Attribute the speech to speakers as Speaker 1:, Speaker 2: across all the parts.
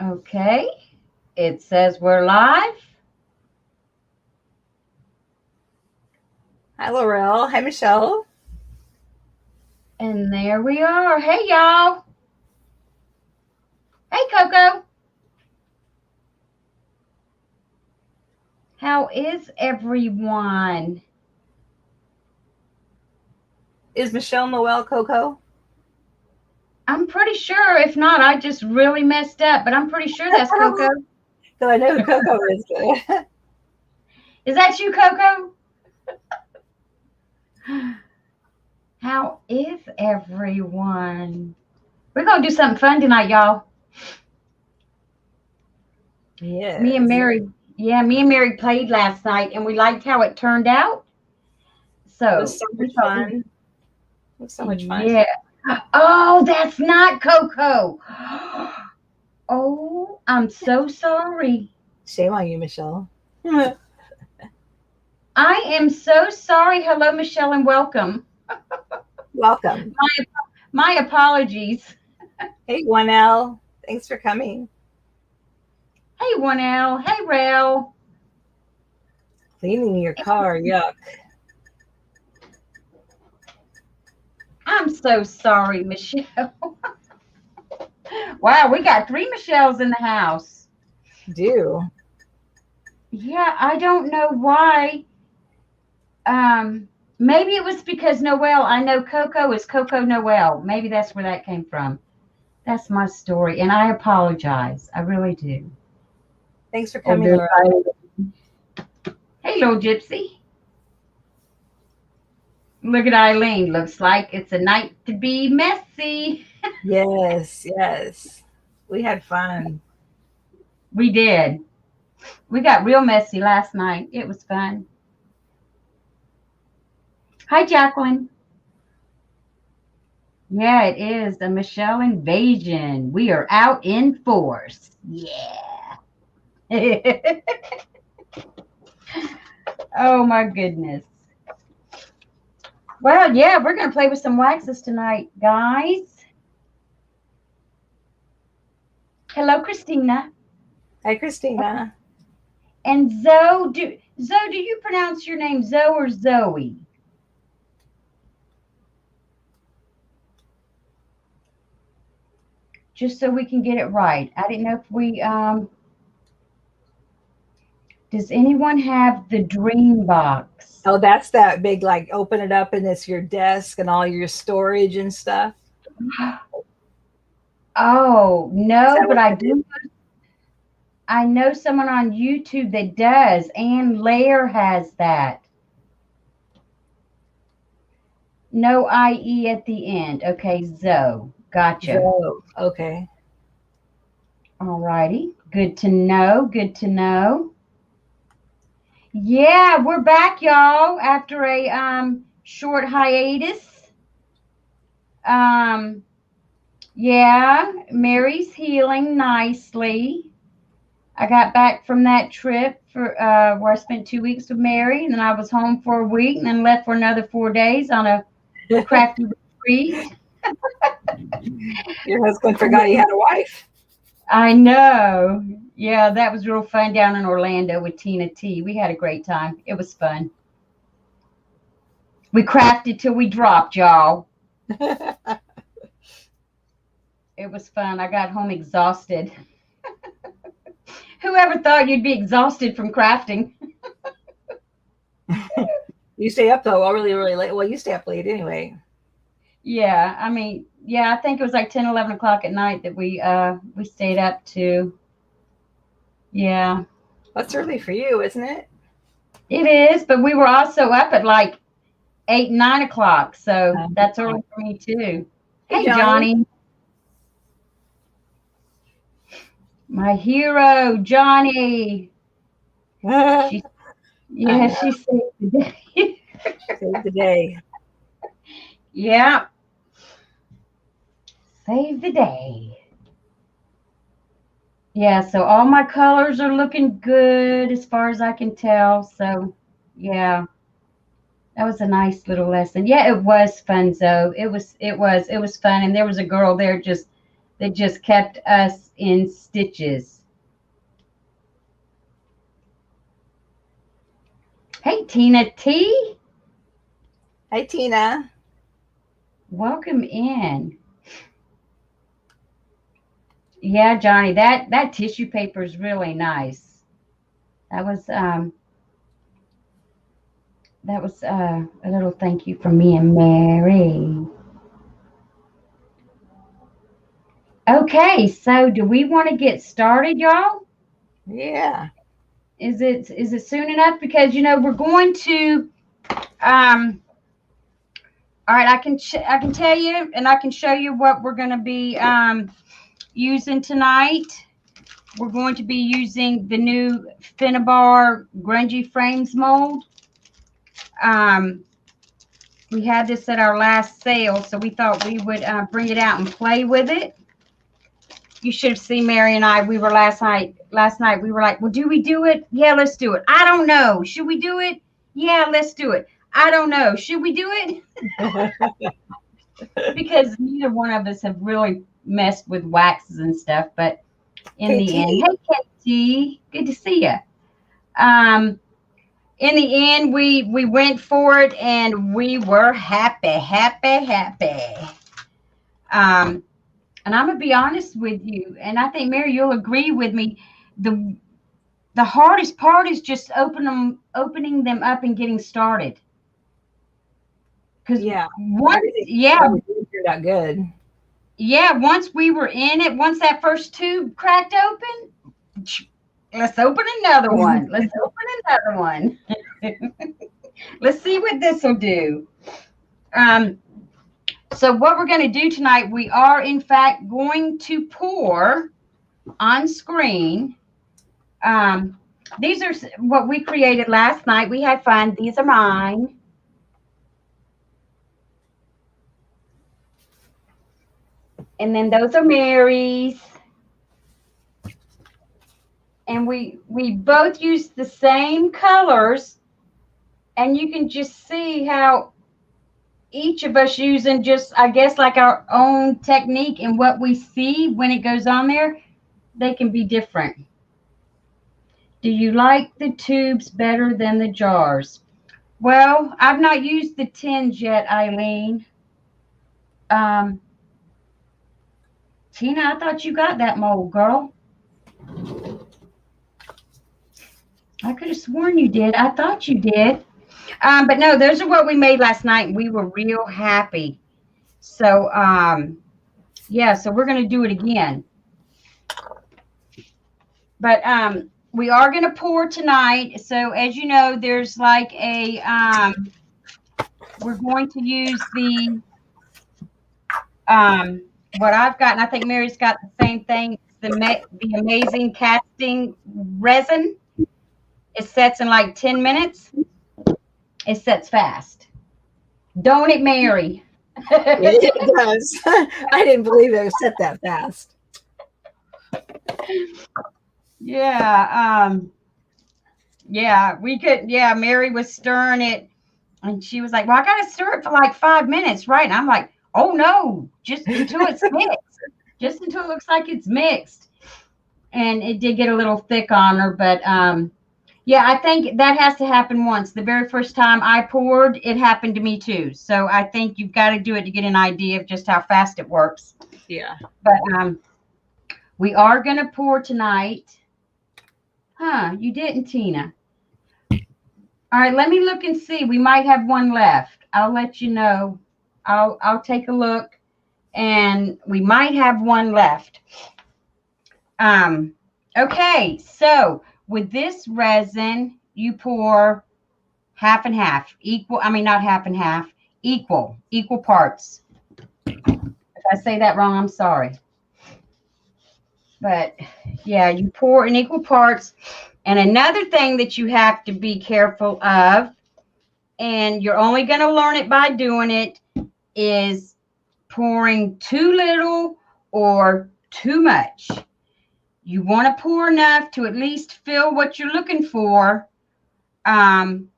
Speaker 1: Okay. It says we're live.
Speaker 2: Hi, Laurel. Hi, Michelle.
Speaker 1: And there we are. Hey, y'all. Hey, Coco. How is everyone?
Speaker 2: Is Michelle Noel Coco?
Speaker 1: I'm pretty sure. If not, I just really messed up, but I'm pretty sure that's Coco.
Speaker 2: So I know who Coco is.
Speaker 1: Is that you, Coco? How is everyone? We're going to do something fun tonight, y'all.
Speaker 2: Yes.
Speaker 1: Me and Mary played last night, and we liked how it turned out. So
Speaker 2: It was so much fun. It was so much fun.
Speaker 1: Yeah. Oh, that's not Coco. Oh, I'm so sorry.
Speaker 2: Shame on you, Michelle.
Speaker 1: I am so sorry. Hello, Michelle, and welcome.
Speaker 2: Welcome.
Speaker 1: My apologies.
Speaker 2: Hey, 1L. Thanks for coming.
Speaker 1: Hey, 1L. Hey, Rail.
Speaker 2: Cleaning your car. Yuck.
Speaker 1: I'm so sorry, Michelle. Wow, we got 3 Michelles in the house.
Speaker 2: Do.
Speaker 1: Yeah, I don't know why. Maybe it was because Noel. I know Coco is Coco Noel. Maybe that's where that came from. That's my story, and I apologize. I really do.
Speaker 2: Thanks for coming, Laurel.
Speaker 1: Hey, little gypsy. Look at Eileen. Looks like it's a night to be messy.
Speaker 2: Yes, yes. We had fun.
Speaker 1: We did. We got real messy last night. It was fun. Hi, Jacqueline. Yeah, it is the Michelle invasion. We are out in force. Yeah. Oh, my goodness. Well, yeah, we're going to play with some waxes tonight, guys. Hello, Christina.
Speaker 2: Hi, Christina.
Speaker 1: And Zoe, do you pronounce your name Zoe or Zoe? Just so we can get it right. I didn't know if we does anyone have the dream box?
Speaker 2: Oh, that's that big, like, open it up and it's your desk and all your storage and stuff.
Speaker 1: Oh, no, but I
Speaker 2: do.
Speaker 1: I know someone on YouTube that does. Ann Lair has that. No IE at the end. Okay, Zoe. Gotcha.
Speaker 2: Oh, okay.
Speaker 1: All righty. Good to know. Good to know. Yeah, we're back, y'all, after a short hiatus. Yeah, Mary's healing nicely. I got back from that trip for where I spent 2 weeks with Mary, and then I was home for a week, and then left for another 4 days on a crafty retreat.
Speaker 2: Your husband forgot he had a wife.
Speaker 1: I know. Yeah, that was real fun down in Orlando with Tina T. We had a great time. It was fun. We crafted till we dropped, y'all. It was fun. I got home exhausted. Whoever thought you'd be exhausted from crafting?
Speaker 2: You stay up though, really, really late. Well, you stay up late anyway.
Speaker 1: Yeah, I mean, yeah, I think it was like 10, 11 o'clock at night that we stayed up to. Yeah.
Speaker 2: That's early for you, isn't it?
Speaker 1: It is, but we were also up at like 8, 9 o'clock, so that's early for me too. Hey, Johnny. My hero, Johnny. She saved the day.
Speaker 2: Saved the day.
Speaker 1: Yeah. Save the day. Yeah, so all my colors are looking good as far as I can tell. So, yeah. That was a nice little lesson. Yeah, it was fun, Zoe. It was fun, and there was a girl there just that just kept us in stitches. Hey, Tina T.
Speaker 2: Hi, Tina.
Speaker 1: Welcome in. Yeah, Johnny, that tissue paper is really nice. That was a little thank you from me and Mary. Okay, so do we want to get started, y'all?
Speaker 2: Yeah.
Speaker 1: Is it soon enough? Because we're going to all right, I can tell you and I can show you what we're going to be using tonight. We're going to be using the new Finnabar Grungy Frames mold. We had this at our last sale, so we thought we would bring it out and play with it. You should have seen Mary and I. We were last night. Last night we were like, "Well, do we do it? Yeah, let's do it. I don't know. Should we do it? Yeah, let's do it. I don't know. Should we do it?" Because neither one of us have really messed with waxes and stuff. But in the end, hey, Katie, good to see you. Um, in the end, we went for it, and we were happy, happy, happy. And I'm gonna be honest with you, and I think Mary, you'll agree with me. The hardest part is just opening them up and getting started. Because
Speaker 2: Yeah.
Speaker 1: once,
Speaker 2: Everything turned out good.
Speaker 1: once we were in it, once that first tube cracked open, let's open another one. Let's open another one. Let's see what this will do. So what we're going to do tonight, we are in fact going to pour on screen. These are what we created last night. We had fun. These are mine. And then those are Mary's. And we both used the same colors. And you can just see how each of us using just, I guess, like our own technique, and what we see when it goes on there, they can be different. Do you like the tubes better than the jars? Well, I've not used the tins yet, Eileen. Tina, I thought you got that mold, girl. I could have sworn you did. I thought you did. But no, those are what we made last night, and we were real happy. So, yeah, so we're going to do it again. But we are going to pour tonight. So, as you know, there's like a, we're going to use the, what I've got, and I think Mary's got the same thing, the amazing casting resin. It sets in like 10 minutes. It sets fast. Don't it, Mary?
Speaker 2: It does. I didn't believe it was set that fast.
Speaker 1: Yeah. Yeah, we could. Yeah, Mary was stirring it, and she was like, "Well, I got to stir it for like 5 minutes, right?" And I'm like, "Oh no, just until it's mixed, just until it looks like it's mixed." And it did get a little thick on her, but yeah, I think that has to happen once. The very first time I poured, it happened to me too. So I think you've got to do it to get an idea of just how fast it works.
Speaker 2: Yeah.
Speaker 1: But we are going to pour tonight. Huh, you didn't, Tina. All right, let me look and see. We might have one left. I'll let you know. I'll take a look, and we might have one left. Okay, so with this resin, you pour half and half, equal. I mean, not half and half, equal parts. If I say that wrong, I'm sorry. But yeah, you pour in equal parts. And another thing that you have to be careful of, and you're only going to learn it by doing it, is pouring too little or too much. You want to pour enough to at least fill what you're looking for. And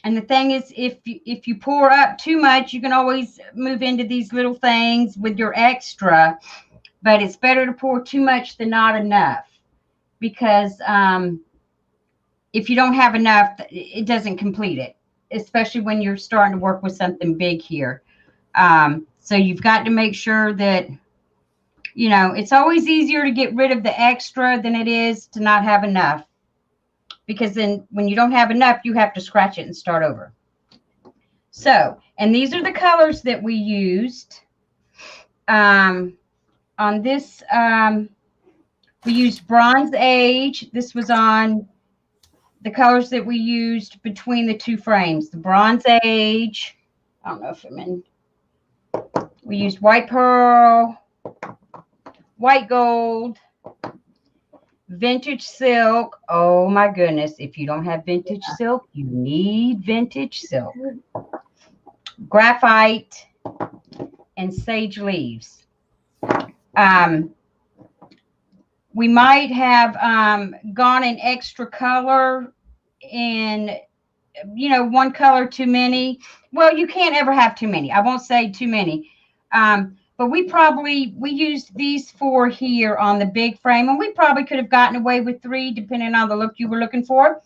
Speaker 1: the thing is, if you pour up too much, you can always move into these little things with your extra. but it's better to pour too much than not enough, because if you don't have enough, it doesn't complete it, especially when you're starting to work with something big here. So you've got to make sure that, it's always easier to get rid of the extra than it is to not have enough, because then when you don't have enough, you have to scratch it and start over. So, and these are the colors that we used. On this, we used Bronze Age. This was on the colors that we used between the two frames. The Bronze Age. I don't know if I'm in. We used White Pearl, White Gold, Vintage Silk. Oh my goodness. If you don't have Vintage Silk, you need Vintage Silk. Graphite and Sage Leaves. We might have gone an extra color in, one color too many. Well, you can't ever have too many. I won't say too many. But we used these 4 here on the big frame, and we probably could have gotten away with 3 depending on the look you were looking for.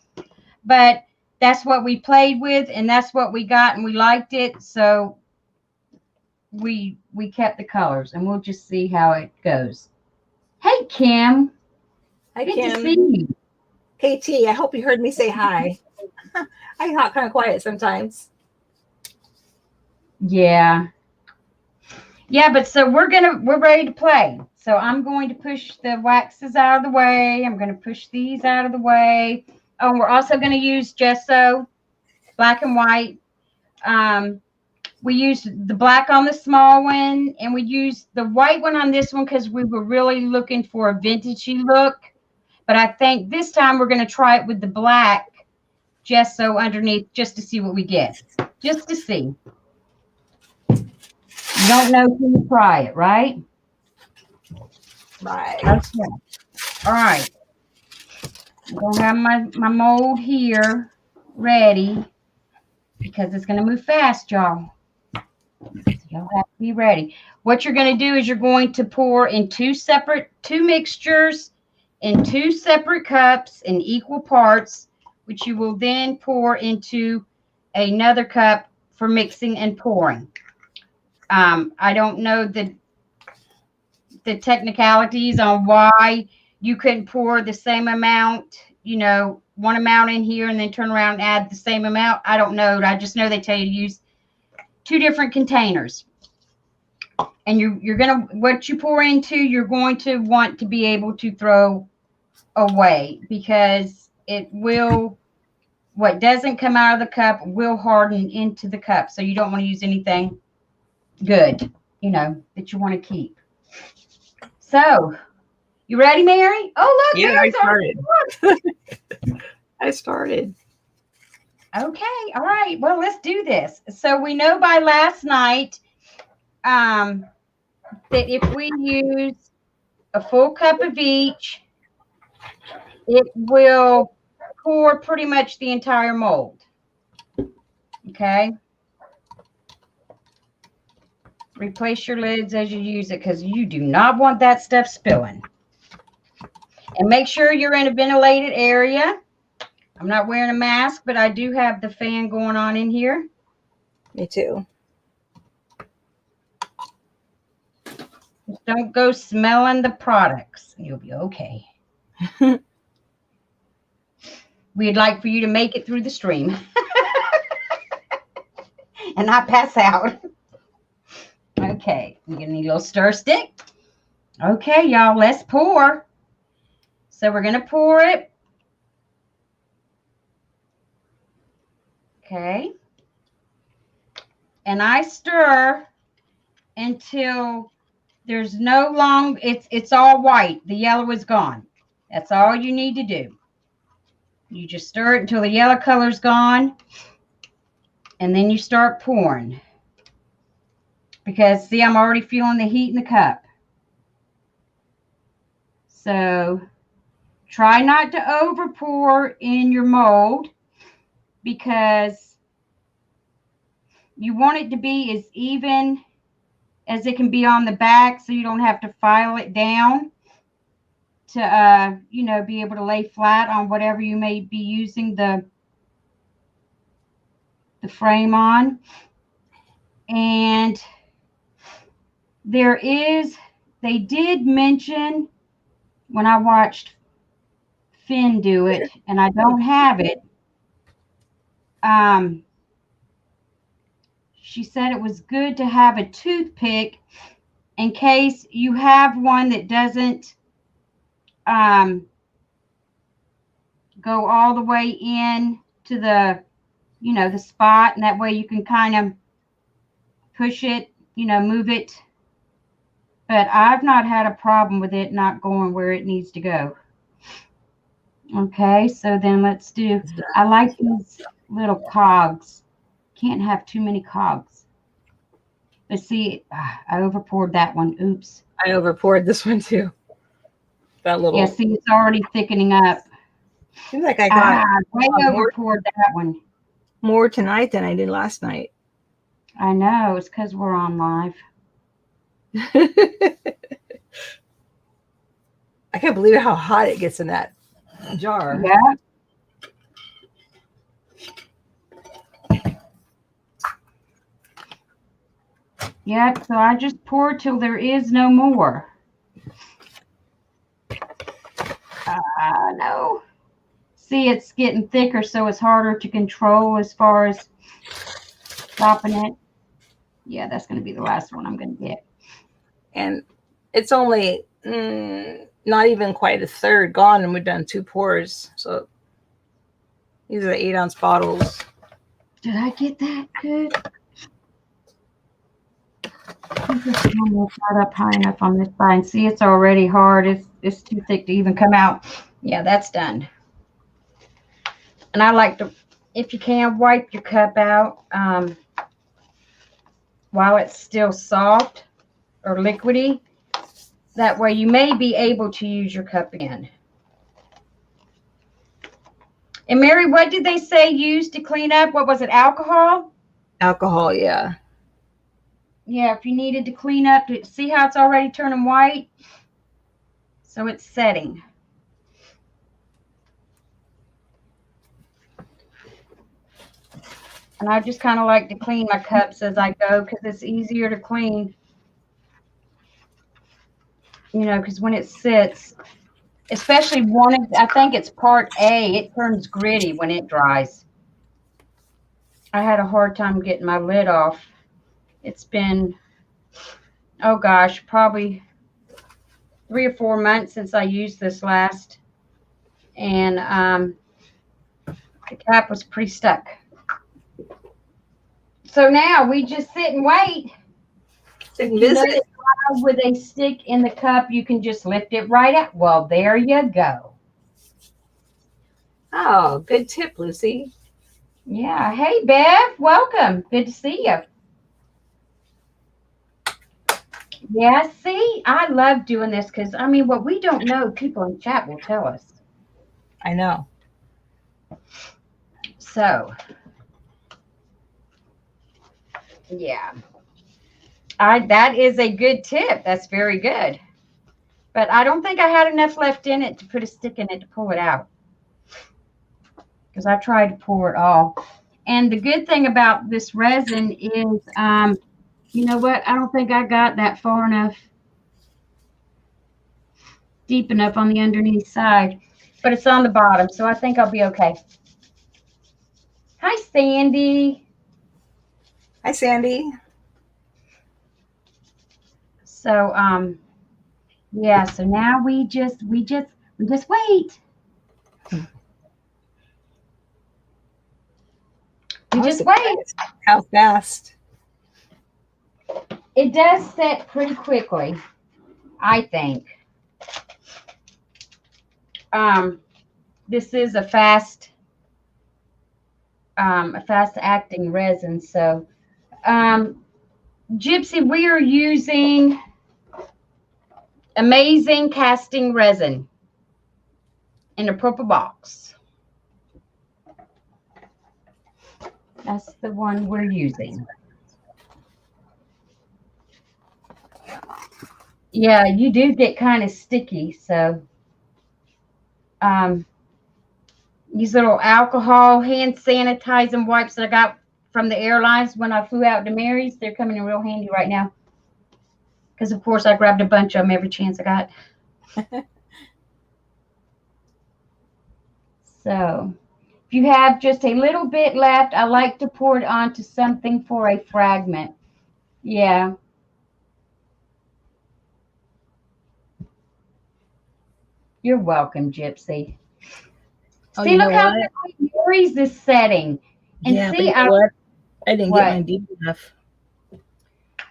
Speaker 1: But that's what we played with, and that's what we got, and we liked it. So we kept the colors, and we'll just see how it goes. Hey, Kim.
Speaker 2: Hi,
Speaker 1: Good
Speaker 2: Kim.
Speaker 1: to see you.
Speaker 2: KT, I hope you heard me say hi. I got kind of quiet sometimes.
Speaker 1: Yeah. Yeah, but so we're ready to play. So I'm going to push the waxes out of the way. I'm going to push these out of the way. Oh, we're also going to use gesso, black and white. We used the black on the small one, and we used the white one on this one because we were really looking for a vintagey look. But I think this time we're going to try it with the black gesso underneath, just to see what we get. Just to see. You don't know till you try it, right?
Speaker 2: Right.
Speaker 1: Okay. All right. I'm going to have my mold here ready, because it's going to move fast, y'all. So y'all have to be ready. What you're going to do is you're going to pour in two mixtures in 2 separate cups in equal parts, which you will then pour into another cup for mixing and pouring. I don't know the technicalities on why you couldn't pour the same amount, one amount in here and then turn around and add the same amount. I don't know. I just know they tell you to use 2 different containers. And what you pour into, you're going to want to be able to throw away, because what doesn't come out of the cup will harden into the cup. So you don't want to use anything good, that you want to keep. So, you ready, Mary? Oh, look,
Speaker 2: yeah,
Speaker 1: Mary's
Speaker 2: I started.
Speaker 1: Okay, all right. Well, let's do this. So we know by last night that if we use a full cup of each, it will pour pretty much the entire mold. Okay. Replace your lids as you use it, because you do not want that stuff spilling. And make sure you're in a ventilated area. I'm not wearing a mask, but I do have the fan going on in here.
Speaker 2: Me too.
Speaker 1: Just don't go smelling the products. You'll be okay. We'd like for you to make it through the stream and not pass out. Okay, you're going to need a little stir stick. Okay, y'all, let's pour. So we're going to pour it. Okay. And I stir until there's no long, it's all white. The yellow is gone. That's all you need to do. You just stir it until the yellow color's gone. And then you start pouring. Because, see, I'm already feeling the heat in the cup. So try not to over pour in your mold, because you want it to be as even as it can be on the back, so you don't have to file it down to be able to lay flat on whatever you may be using the frame on. And they did mention when I watched Finn do it, and I don't have it. She said it was good to have a toothpick in case you have one that doesn't go all the way in to the the spot, and that way you can kind of push it, move it. But I've not had a problem with it not going where it needs to go. Okay, so then let's do, I like these little cogs. Can't have too many cogs. Let's see, I over poured that one. Oops.
Speaker 2: I over poured this one too. That little.
Speaker 1: Yeah, see, it's already thickening up.
Speaker 2: Seems like I got
Speaker 1: way over poured that one.
Speaker 2: More tonight than I did last night.
Speaker 1: I know, it's because we're on live.
Speaker 2: I can't believe how hot it gets in that jar.
Speaker 1: Yeah. Yep, so I just pour till there is no more. No. See, it's getting thicker, so it's harder to control as far as stopping it. Yeah, that's going to be the last one I'm going to get.
Speaker 2: And it's only not even quite a third gone, and we've done 2 pours. So these are the 8-ounce bottles.
Speaker 1: Did I get that good? I just not up high enough on this side. See, it's already hard. It's too thick to even come out. Yeah, that's done. And I like to, if you can, wipe your cup out while it's still soft or liquidy. That way you may be able to use your cup again. And Mary, what did they say use to clean up? What was it, alcohol?
Speaker 2: Alcohol, yeah.
Speaker 1: Yeah, if you needed to clean up, see how it's already turning white? So it's setting. And I just kind of like to clean my cups as I go because it's easier to clean. Because when it sits, especially I think it's part A, it turns gritty when it dries. I had a hard time getting my lid off. It's been, oh gosh, probably 3 or 4 months since I used this last. And the cap was pretty stuck. So now we just sit and wait.
Speaker 2: Visit.
Speaker 1: With a stick in the cup, you can just lift it right out. Well, there you go.
Speaker 2: Oh, good tip, Lucy.
Speaker 1: Yeah. Hey, Bev. Welcome. Good to see you. Yeah, see, I love doing this because, what we don't know, people in chat will tell us.
Speaker 2: I know.
Speaker 1: So, yeah. That is a good tip. That's very good. But I don't think I had enough left in it to put a stick in it to pull it out. Because I tried to pour it all. And the good thing about this resin is, you know what? I don't think I got that far enough, deep enough on the underneath side. But it's on the bottom, so I think I'll be okay. Hi, Sandy.
Speaker 2: Hi, Sandy.
Speaker 1: So, yeah, so now we just wait. We just wait.
Speaker 2: How fast?
Speaker 1: It does set pretty quickly, I think. This is a fast acting resin. So, Gypsy, we are using Amazing Casting Resin in a purple box. That's the one we're using. Yeah, you do get kind of sticky. So um, these little alcohol hand sanitizing wipes that I got from the airlines when I flew out to Mary's, they're coming in real handy right now. Because, of course, I grabbed a bunch of them every chance I got. So if you have just a little bit left, I like to pour it onto something for a fragment. Yeah. You're welcome, Gypsy.
Speaker 2: Oh,
Speaker 1: See,
Speaker 2: you
Speaker 1: look
Speaker 2: know
Speaker 1: how
Speaker 2: what?
Speaker 1: quickly Mary's this setting. And
Speaker 2: Yeah, but
Speaker 1: see,
Speaker 2: you know what? I didn't get
Speaker 1: what?
Speaker 2: mine deep enough.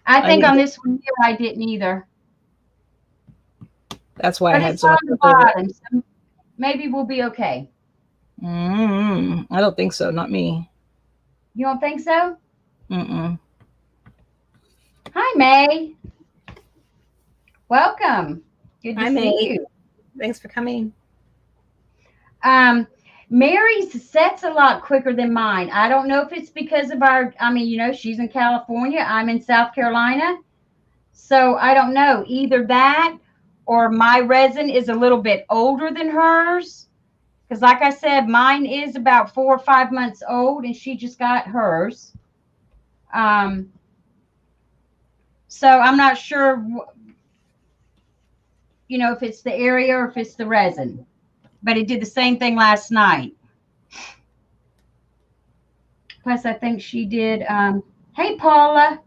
Speaker 1: I
Speaker 2: I
Speaker 1: think
Speaker 2: didn't
Speaker 1: on
Speaker 2: get.
Speaker 1: this one here, I didn't either.
Speaker 2: That's why I
Speaker 1: But
Speaker 2: had
Speaker 1: it's
Speaker 2: so much
Speaker 1: on the
Speaker 2: left over.
Speaker 1: bottom, so maybe we'll be okay.
Speaker 2: I don't think so. Not me.
Speaker 1: You don't think so?
Speaker 2: Mm-mm.
Speaker 1: Hi, May. Welcome. Good to
Speaker 2: Hi,
Speaker 1: see
Speaker 2: May.
Speaker 1: you.
Speaker 2: Thanks for coming.
Speaker 1: Um, Mary's sets a lot quicker than mine. I don't know if it's because of I mean, she's in California, I'm in South Carolina. So I don't know. Either that or my resin is a little bit older than hers. Because, like I said, mine is about 4 or 5 months old and she just got hers. Um, so I'm not sure, if it's the area or if it's the resin. But it did the same thing last night. Plus, I think she did. Hey, Paula.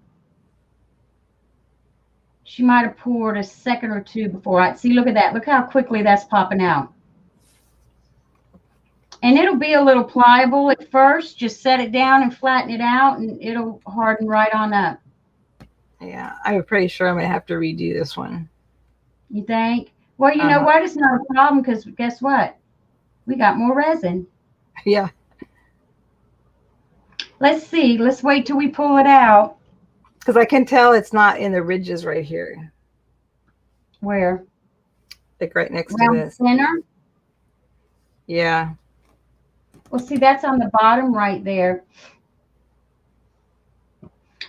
Speaker 1: She might have poured a second or two before. I see. Look at that. Look how quickly that's popping out. And it'll be a little pliable at first. Just set it down and flatten it out, and it'll harden right on up.
Speaker 2: Yeah, I'm pretty sure I'm gonna have to redo this one.
Speaker 1: You think? Well, you know
Speaker 2: Uh-huh.
Speaker 1: what? It's not a problem because guess what? We got more resin.
Speaker 2: Yeah,
Speaker 1: Let's see. Let's wait till we pull it out.
Speaker 2: because I can tell it's not in the ridges right here,
Speaker 1: Where?
Speaker 2: like right next to
Speaker 1: Around the
Speaker 2: this.
Speaker 1: center?
Speaker 2: Yeah.
Speaker 1: Well, see, that's on the bottom right there.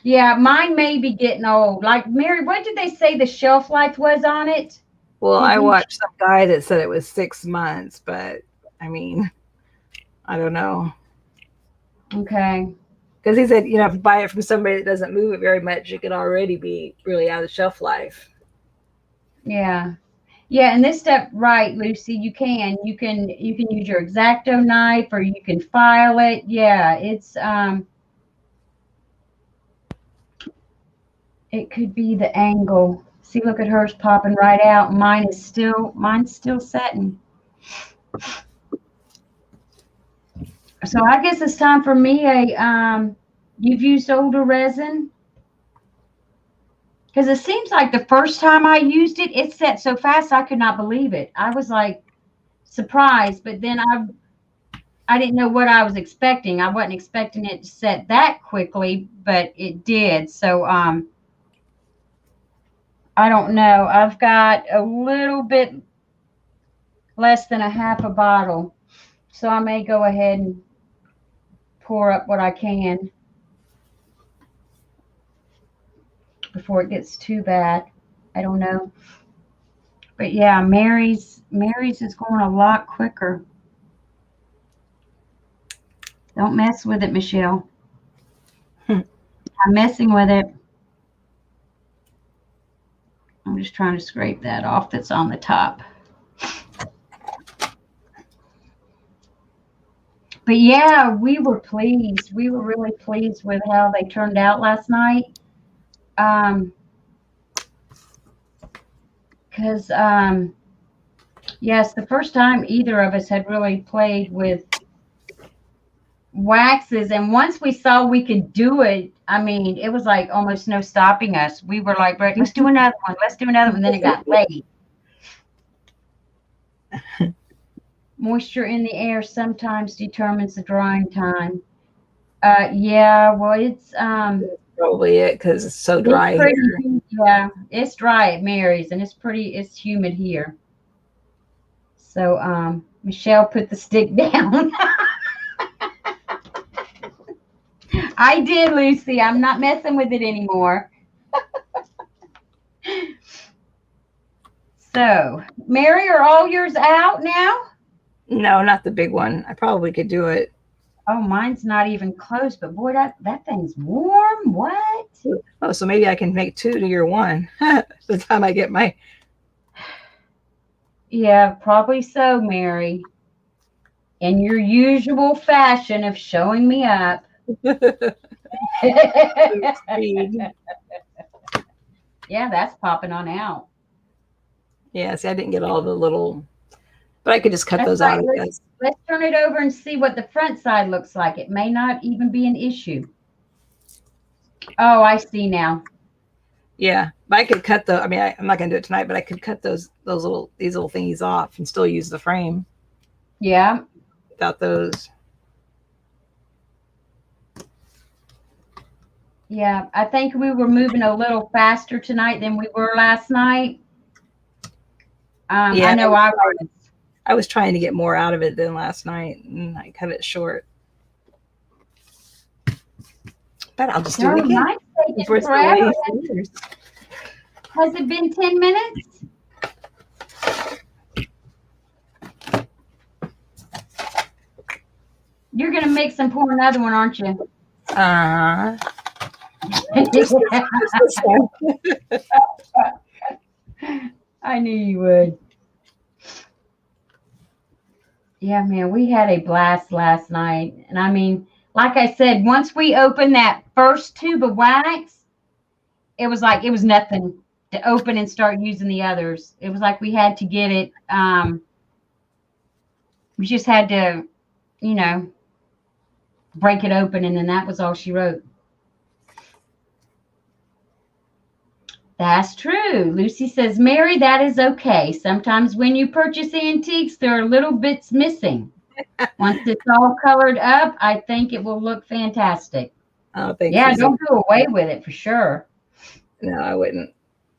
Speaker 1: Yeah, mine may be getting old. Like, Mary, what did they say the shelf life was on it?
Speaker 2: Well,
Speaker 1: Did
Speaker 2: I
Speaker 1: you?
Speaker 2: watched some guy that said it was 6 months, but I mean, I don't know.
Speaker 1: Okay.
Speaker 2: Because he said, if you buy it from somebody that doesn't move it very much, it could already be really out of shelf life.
Speaker 1: Yeah. Yeah, and this step, right, Lucy, you can use your X-Acto knife or you can file it. Yeah, it could be the angle. See, look at hers popping right out. Mine's still setting. So I guess it's time for me you've used older resin? Because it seems like the first time I used it, it set so fast I could not believe it. I was like surprised, but then I didn't know what I was expecting. I wasn't expecting it to set that quickly, but it did. So I don't know. I've got a little bit less than a half a bottle. So I may go ahead and pour up what I can before it gets too bad. I don't know. But yeah, Mary's is going a lot quicker. Don't mess with it, Michelle.
Speaker 2: Hmm.
Speaker 1: I'm messing with it. I'm just trying to scrape that off that's on the top. But yeah, we were pleased. We were really pleased with how they turned out last night. Because yes, the first time either of us had really played with waxes, and once we saw we could do it, I mean, it was like almost no stopping us. We were like, right, let's do another one. Let's do another one. Then it got late. Moisture in the air sometimes determines the drying time. Yeah, well,
Speaker 2: Probably it because it's so
Speaker 1: it's
Speaker 2: dry
Speaker 1: pretty,
Speaker 2: here.
Speaker 1: yeah, it's dry at Mary's and it's humid here. So, Michelle put the stick down. I did, Lucy. I'm not messing with it anymore. So, Mary, are all yours out now?
Speaker 2: No, not the big one. I probably could do it.
Speaker 1: Oh, mine's not even close, but boy, that thing's warm. What?
Speaker 2: Oh, so maybe I can make 2 to your 1. The time I get my.
Speaker 1: Yeah, probably so, Mary. In your usual fashion of showing me up.
Speaker 2: Speed.
Speaker 1: Yeah, that's popping on out.
Speaker 2: Yeah, see, I didn't get all the little, but I could just cut
Speaker 1: That's
Speaker 2: those
Speaker 1: right.
Speaker 2: out, I guess.
Speaker 1: Let's turn it over and see what the front side looks like. It may not even be an issue. Oh, I see now.
Speaker 2: Yeah, but I could cut the. I mean, I'm not gonna do it tonight, but I could cut these little thingies off and still use the frame
Speaker 1: Yeah.
Speaker 2: without those.
Speaker 1: Yeah. I think we were moving a little faster tonight than we were last night.
Speaker 2: Yeah,
Speaker 1: I know I was.
Speaker 2: I was trying to get more out of it than last night, and I cut it short. But I'll just do it again.
Speaker 1: Mine's taking
Speaker 2: Before it's
Speaker 1: forever.
Speaker 2: the
Speaker 1: Has it been 10 minutes? You're going to mix and pour another one, aren't you? I knew you would. Yeah, man, we had a blast last night. And I mean, like I said, once we opened that first tube of wax, it was like it was nothing to open and start using the others. It was like we had to get it. We just had to, you know, break it open, and then that was all she wrote. That's true. Lucy says, Mary, that is okay. Sometimes when you purchase antiques, there are little bits missing. Once it's all colored up, I think it will look fantastic.
Speaker 2: Oh, thanks.
Speaker 1: Yeah, don't do away with it for sure.
Speaker 2: No, I wouldn't.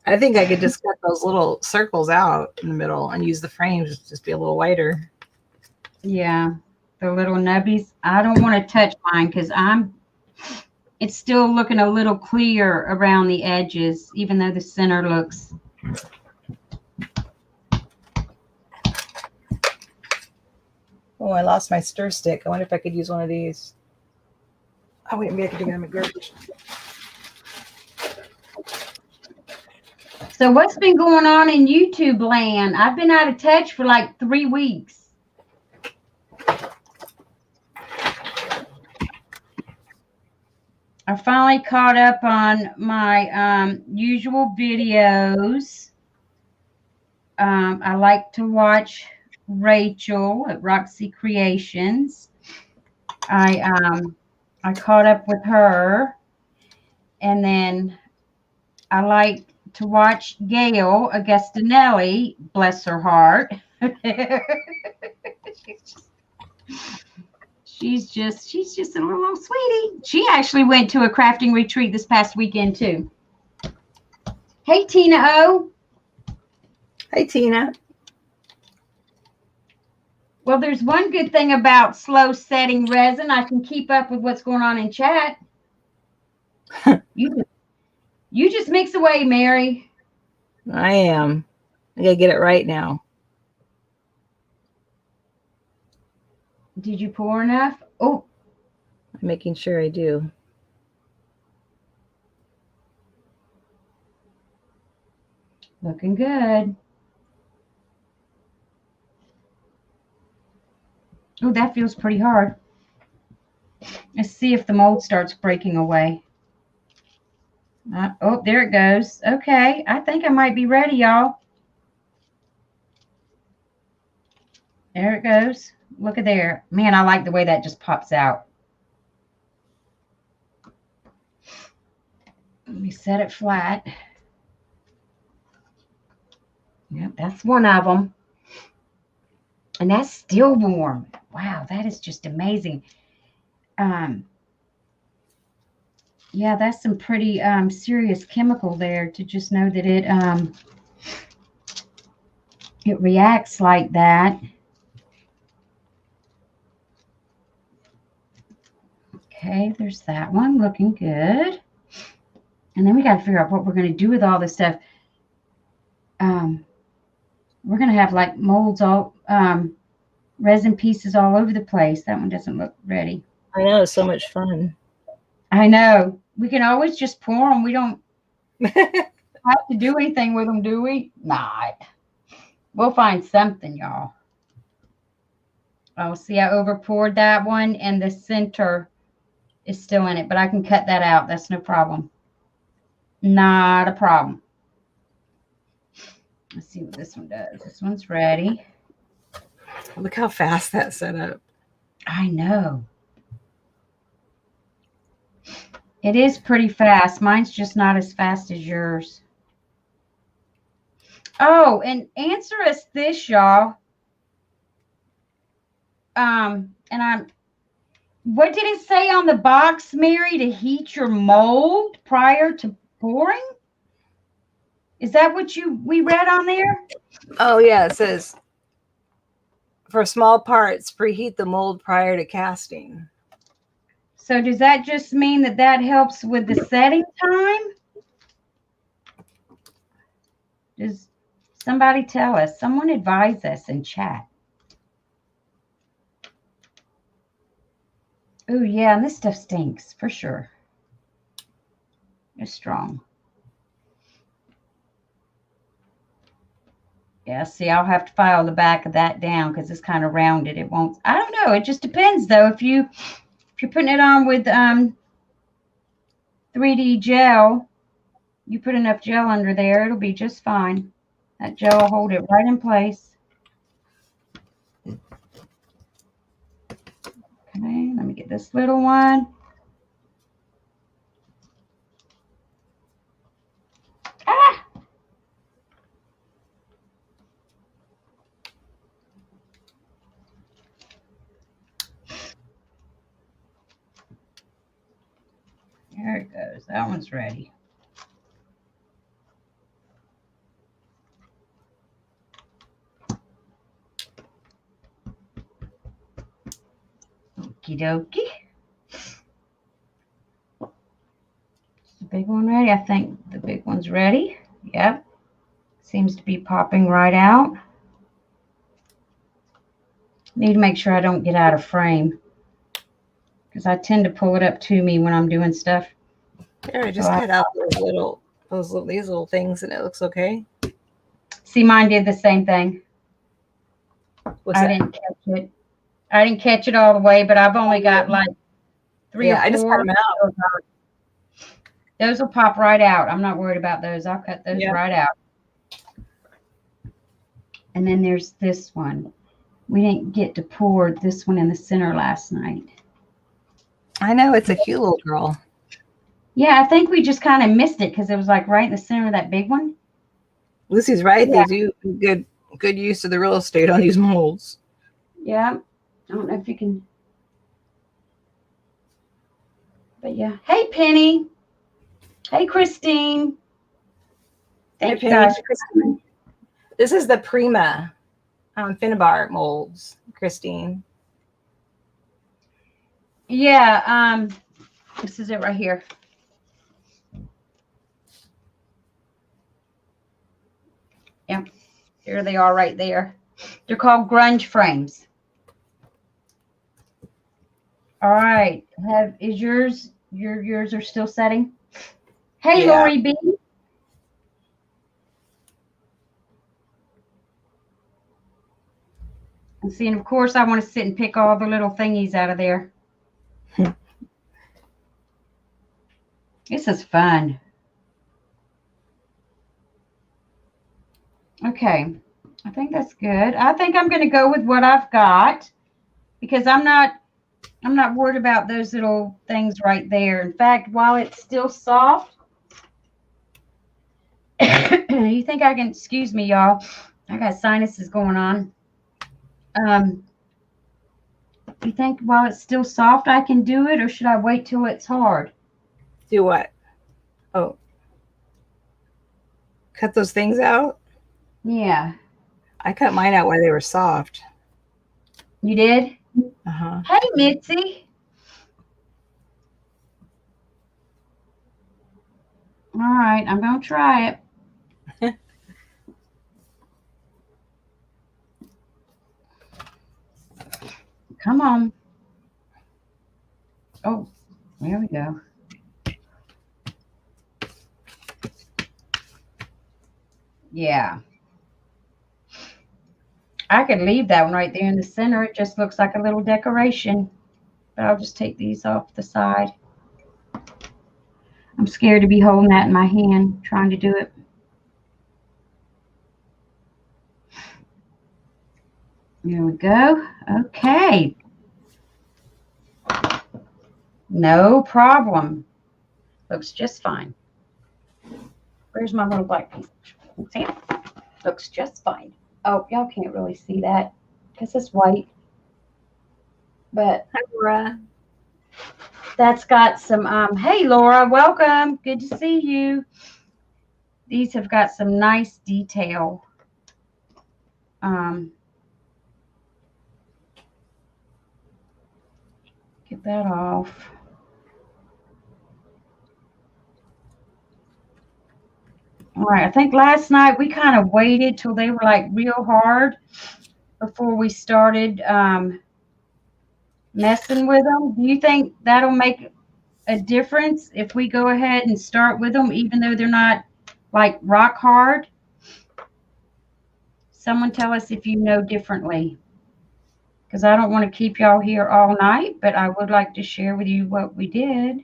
Speaker 2: I think I could just cut those little circles out in the middle and use the frames to just be a little whiter.
Speaker 1: Yeah, the little nubbies. I don't want to touch mine because it's still looking a little clear around the edges, even though the center looks.
Speaker 2: Oh, I lost my stir stick. I wonder if I could use one of these. Oh, wait, maybe I could do it in my garbage.
Speaker 1: So what's been going on in YouTube land? I've been out of touch for like 3 weeks. I finally caught up on my usual videos. I like to watch Rachel at Roxy Creations. I caught up with her, and then I like to watch Gail Augustinelli, bless her heart. She's just a little sweetie. She actually went to a crafting retreat this past weekend too. Hey, Tina O.
Speaker 2: Hey, Tina.
Speaker 1: Well, there's one good thing about slow setting resin. I can keep up with what's going on in chat. You just mix away, Mary.
Speaker 2: I am. I gotta get it right now.
Speaker 1: Did you pour enough? Oh,
Speaker 2: I'm making sure I do.
Speaker 1: looking good. Oh, that feels pretty hard. Let's see if the mold starts breaking away. Oh, there it goes. Okay, I think I might be ready, y'all. There it goes. Look at there. Man, I like the way that just pops out. Let me set it flat. Yep, that's one of them. And that's still warm. Wow, that is just amazing. Yeah, that's some pretty serious chemical there to just know that it reacts like that. Okay, there's that one looking good. And then we got to figure out what we're going to do with all this stuff. We're gonna have like molds all resin pieces all over the place. That one doesn't look ready.
Speaker 2: I know, it's so much fun.
Speaker 1: I know. We can always just pour them. We don't have to do anything with them, do we? Not. We'll find something, y'all. Oh, see, I over poured that one, and the center is still in it, but I can cut that out. That's no problem. Not a problem. Let's see what this one does. This one's ready.
Speaker 2: Look how fast that set up.
Speaker 1: I know. It is pretty fast. Mine's just not as fast as yours. Oh, and answer us this, y'all. And what did it say on the box, Mary, to heat your mold prior to pouring? Is that what we read on there?
Speaker 2: Oh yeah, it says for small parts, preheat the mold prior to casting.
Speaker 1: So does that just mean that helps with the setting time? Does somebody tell us? Someone advise us in chat. Oh yeah, and this stuff stinks for sure. It's strong. Yeah, see, I'll have to file the back of that down because it's kind of rounded. It won't. I don't know. It just depends though. If you're putting it on with 3D gel, you put enough gel under there, it'll be just fine. That gel will hold it right in place. Okay, let me get this little one. Ah! There it goes. That one's ready. Okie dokie. Is the big one ready? I think the big one's ready. Yep. Seems to be popping right out. Need to make sure I don't get out of frame because I tend to pull it up to me when I'm doing stuff.
Speaker 2: Here, I just cut out these little things, and it looks okay.
Speaker 1: See, mine did the same thing.
Speaker 2: I
Speaker 1: didn't catch it. I didn't catch it all the way, but I've only got like 3 or 4.
Speaker 2: I just cut them out.
Speaker 1: Those will pop right out. I'm not worried about those. I'll cut those right out. And then there's this one. We didn't get to pour this one in the center last night.
Speaker 2: I know, it's a cute little girl.
Speaker 1: Yeah, I think we just kind of missed it because it was like right in the center of that big one.
Speaker 2: Lucy's right. Yeah. They do good use of the real estate on these molds.
Speaker 1: Yeah. I don't know if you can. But yeah. Hey, Penny. Hey, Christine. Thank you guys.
Speaker 2: This is the Prima Finnabar molds, Christine.
Speaker 1: Yeah. This is it right here. Yeah. Here they are right there. They're called grunge frames. All right. Is yours? Yours are still setting. Hey, yeah. Lori B. And see, and of course, I want to sit and pick all the little thingies out of there. This is fun. Okay. I think that's good. I think I'm going to go with what I've got because I'm not worried about those little things right there. In fact, while it's still soft, you think I can, excuse me, y'all. I got sinuses going on. You think while it's still soft, I can do it, or should I wait till it's hard?
Speaker 2: Do what? Oh. Cut those things out?
Speaker 1: Yeah.
Speaker 2: I cut mine out while they were soft.
Speaker 1: You did?
Speaker 2: Uh-huh.
Speaker 1: Hey, Mitzi. All right, I'm going to try it. Come on. Oh, there we go. Yeah. I could leave that one right there in the center. It just looks like a little decoration. But I'll just take these off the side. I'm scared to be holding that in my hand, trying to do it. There we go. Okay. No problem. Looks just fine. Where's my little black piece? See it? Looks just fine. Oh, y'all can't really see that because it's white. But
Speaker 2: Hi, Laura.
Speaker 1: that's got some, hey, Laura, welcome. Good to see you. These have got some nice detail. Get that off. All right, I think last night we kind of waited till they were like real hard before we started messing with them. Do you think that'll make a difference if we go ahead and start with them, even though they're not like rock hard? Someone tell us if you know differently, because I don't want to keep y'all here all night, but I would like to share with you what we did.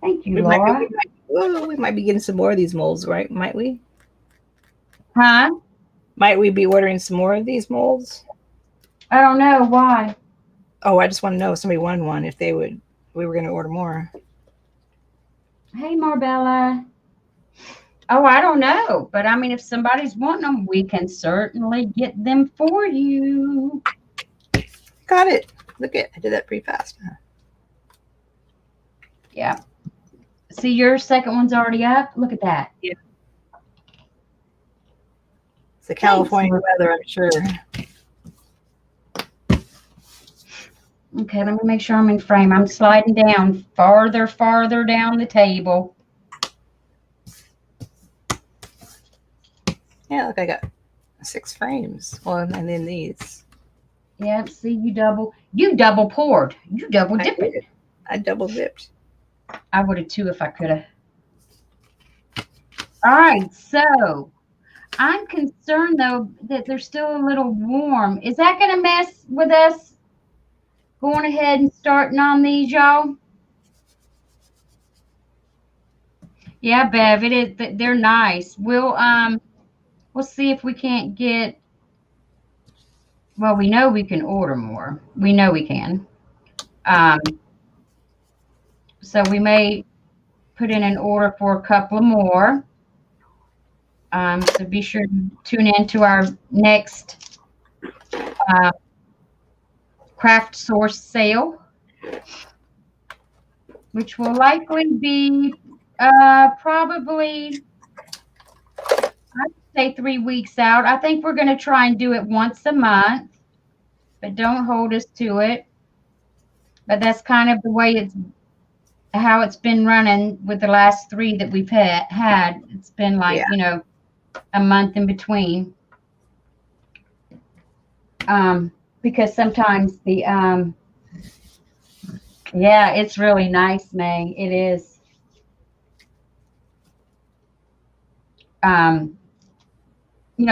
Speaker 1: Thank you, Laura.
Speaker 2: We might be getting some more of these molds, right? Might we?
Speaker 1: Huh?
Speaker 2: Might we be ordering some more of these molds?
Speaker 1: I don't know why.
Speaker 2: Oh, I just want to know if somebody wanted one, if we were going to order more.
Speaker 1: Hey, Marbella. Oh, I don't know. But I mean, if somebody's wanting them, we can certainly get them for you.
Speaker 2: Got it. Look at, I did that pretty fast.
Speaker 1: Yeah. See, your second one's already up. Look at that.
Speaker 2: Yeah. It's the California weather, I'm sure.
Speaker 1: Okay, let me make sure I'm in frame. I'm sliding down farther down the table.
Speaker 2: Yeah, look, I got 6 frames. Well, and then these.
Speaker 1: Yeah, see, you double poured. You double dipped.
Speaker 2: I double dipped.
Speaker 1: I would have too if I could have. All right, so I'm concerned though that they're still a little warm. Is that going to mess with us going ahead and starting on these, y'all? Yeah, Bev, it is. They're nice. We'll see if we can't get. Well, we know we can order more. We know we can. So we may put in an order for a couple more. So be sure to tune in to our next craft source sale, which will likely be probably, I'd say 3 weeks out. I think we're going to try and do it once a month, but don't hold us to it. But that's kind of the way how it's been running with the last 3 that we've had. It's been like, a month in between. Because sometimes the, yeah, it's really nice, May. It is.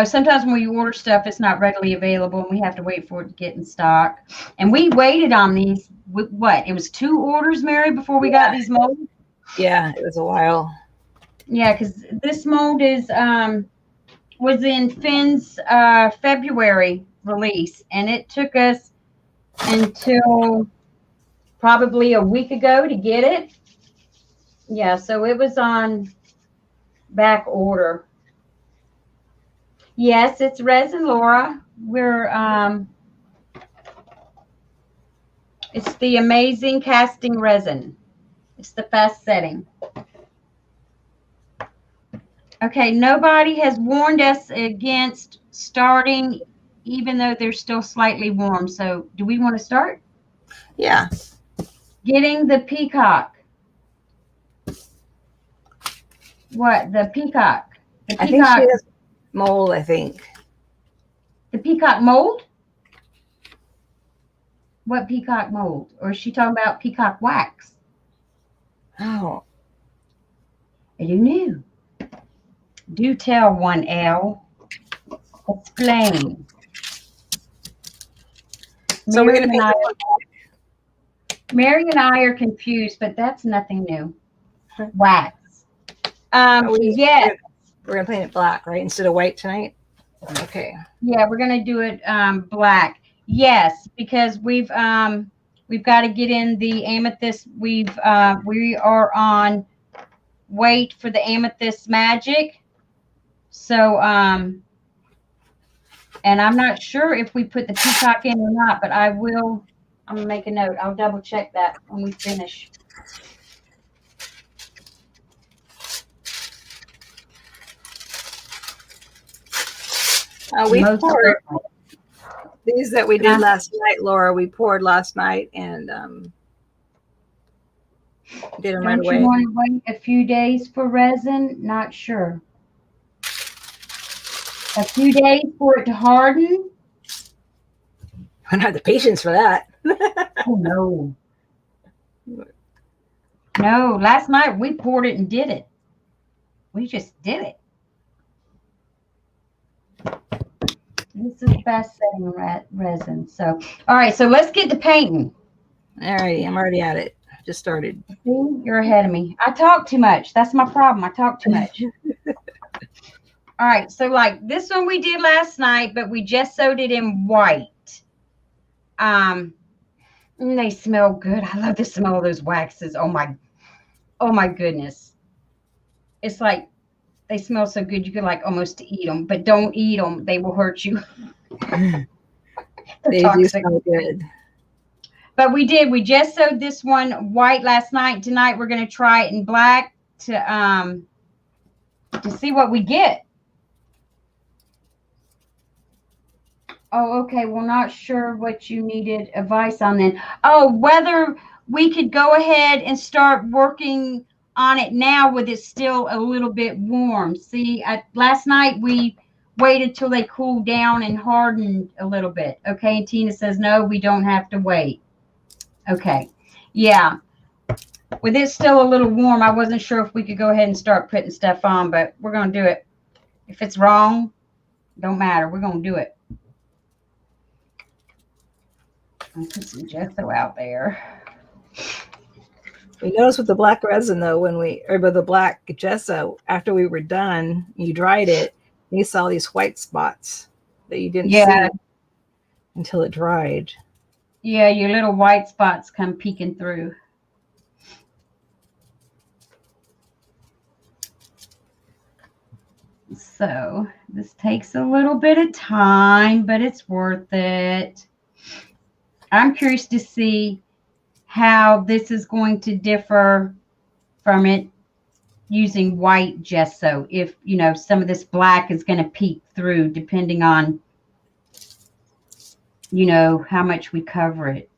Speaker 1: Sometimes when we order stuff, it's not readily available and we have to wait for it to get in stock. And we waited on these, what? It was 2 orders, Mary, before we got these molds?
Speaker 2: Yeah, it was a while.
Speaker 1: Yeah, because this mold was in Finn's February release, and it took us until probably a week ago to get it. Yeah, so it was on back order. Yes, it's resin, Laura. It's the amazing casting resin. It's the fast setting. Okay, nobody has warned us against starting, even though they're still slightly warm. So do we want to start?
Speaker 2: Yeah.
Speaker 1: Getting the peacock. What? The peacock. The
Speaker 2: I think she
Speaker 1: peacock.
Speaker 2: has mold, I think.
Speaker 1: The peacock mold? What peacock mold? Or is she talking about peacock wax?
Speaker 2: Oh,
Speaker 1: I don't know. Do tell, 1L. Explain.
Speaker 2: so we're
Speaker 1: Mary
Speaker 2: gonna
Speaker 1: and
Speaker 2: paint
Speaker 1: I
Speaker 2: this one.
Speaker 1: Mary and I are confused, but that's nothing new. Wax.
Speaker 2: Are we,
Speaker 1: Yes.
Speaker 2: we're gonna paint it black, right, instead of white tonight. Okay.
Speaker 1: Yeah, we're gonna do it black. Yes, because we've got to get in the amethyst. We are on wait for the amethyst magic. So and I'm not sure if we put the peacock in or not, but I'm gonna make a note. I'll double check that when we finish.
Speaker 2: We
Speaker 1: Most
Speaker 2: poured
Speaker 1: certainly.
Speaker 2: these that we did last night, Laura. We poured last night and did them right
Speaker 1: Don't you
Speaker 2: away.
Speaker 1: want to wait a few days for resin? Not sure. A few days for it to harden?
Speaker 2: I don't have the patience for that.
Speaker 1: Oh no. No, last night we poured it and did it. We just did it. This is best setting resin. So, all right, so let's get to painting.
Speaker 2: All righty, I'm already at it. Just started.
Speaker 1: See, you're ahead of me. I talk too much. That's my problem. I talk too much. All right, so like this one we did last night, but we just sewed it in white. They smell good. I love the smell of those waxes. Oh my goodness. It's like they smell so good you could like almost eat them, but don't eat them. They will hurt you. They're
Speaker 2: They
Speaker 1: toxic.
Speaker 2: do smell good.
Speaker 1: But we did. We just sewed this one white last night. Tonight we're going to try it in black to see what we get. Oh, okay. Well, not sure what you needed advice on then. Oh, whether we could go ahead and start working on it now with it still a little bit warm. See, last night we waited till they cooled down and hardened a little bit. Okay. And Tina says, no, we don't have to wait. Okay. Yeah. With it still a little warm, I wasn't sure if we could go ahead and start putting stuff on, but we're going to do it. If it's wrong, don't matter. We're going to do it. I'll put some gesso out there.
Speaker 2: We noticed with the black resin though, with the black gesso, after we were done, you dried it, and you saw these white spots that you didn't see until it dried.
Speaker 1: Yeah, your little white spots come peeking through. So this takes a little bit of time, but it's worth it. I'm curious to see how this is going to differ from it using white gesso. If, you know, some of this black is going to peek through depending on, you know, how much we cover it.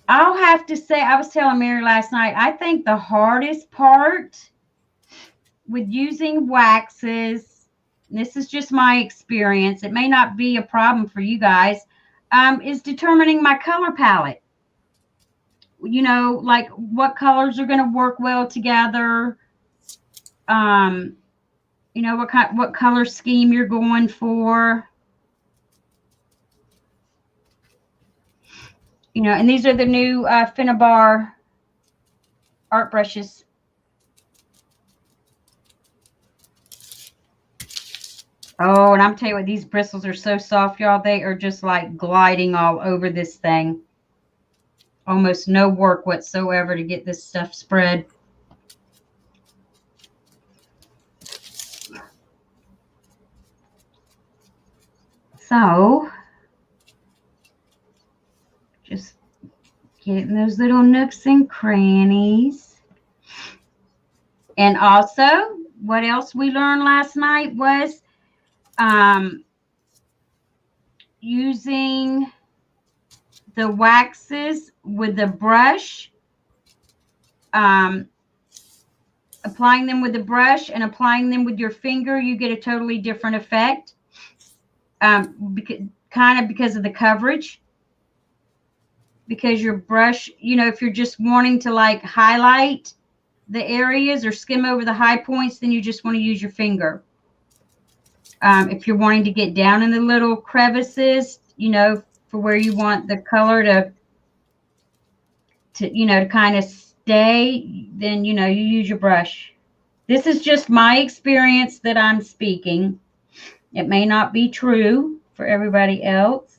Speaker 1: I'll have to say, I was telling Mary last night, I think the hardest part with using waxes, this is just my experience, it may not be a problem for you guys, is determining my color palette. You know, like what colors are going to work well together. You know, what color scheme you're going for. You know, and these are the new Finnabar art brushes. Oh, and I'm telling you what, these bristles are so soft, y'all. They are just like gliding all over this thing. Almost no work whatsoever to get this stuff spread. So, just getting those little nooks and crannies. And also, what else we learned last night was using the waxes with the brush applying them with a brush and applying them with your finger, you get a totally different effect. Because of the coverage. Because your brush, if you're just wanting to like highlight the areas or skim over the high points, then you just want to use your finger. If you're wanting to get down in the little crevices, for where you want the color to kind of stay, then, you use your brush. This is just my experience that I'm speaking. It may not be true for everybody else,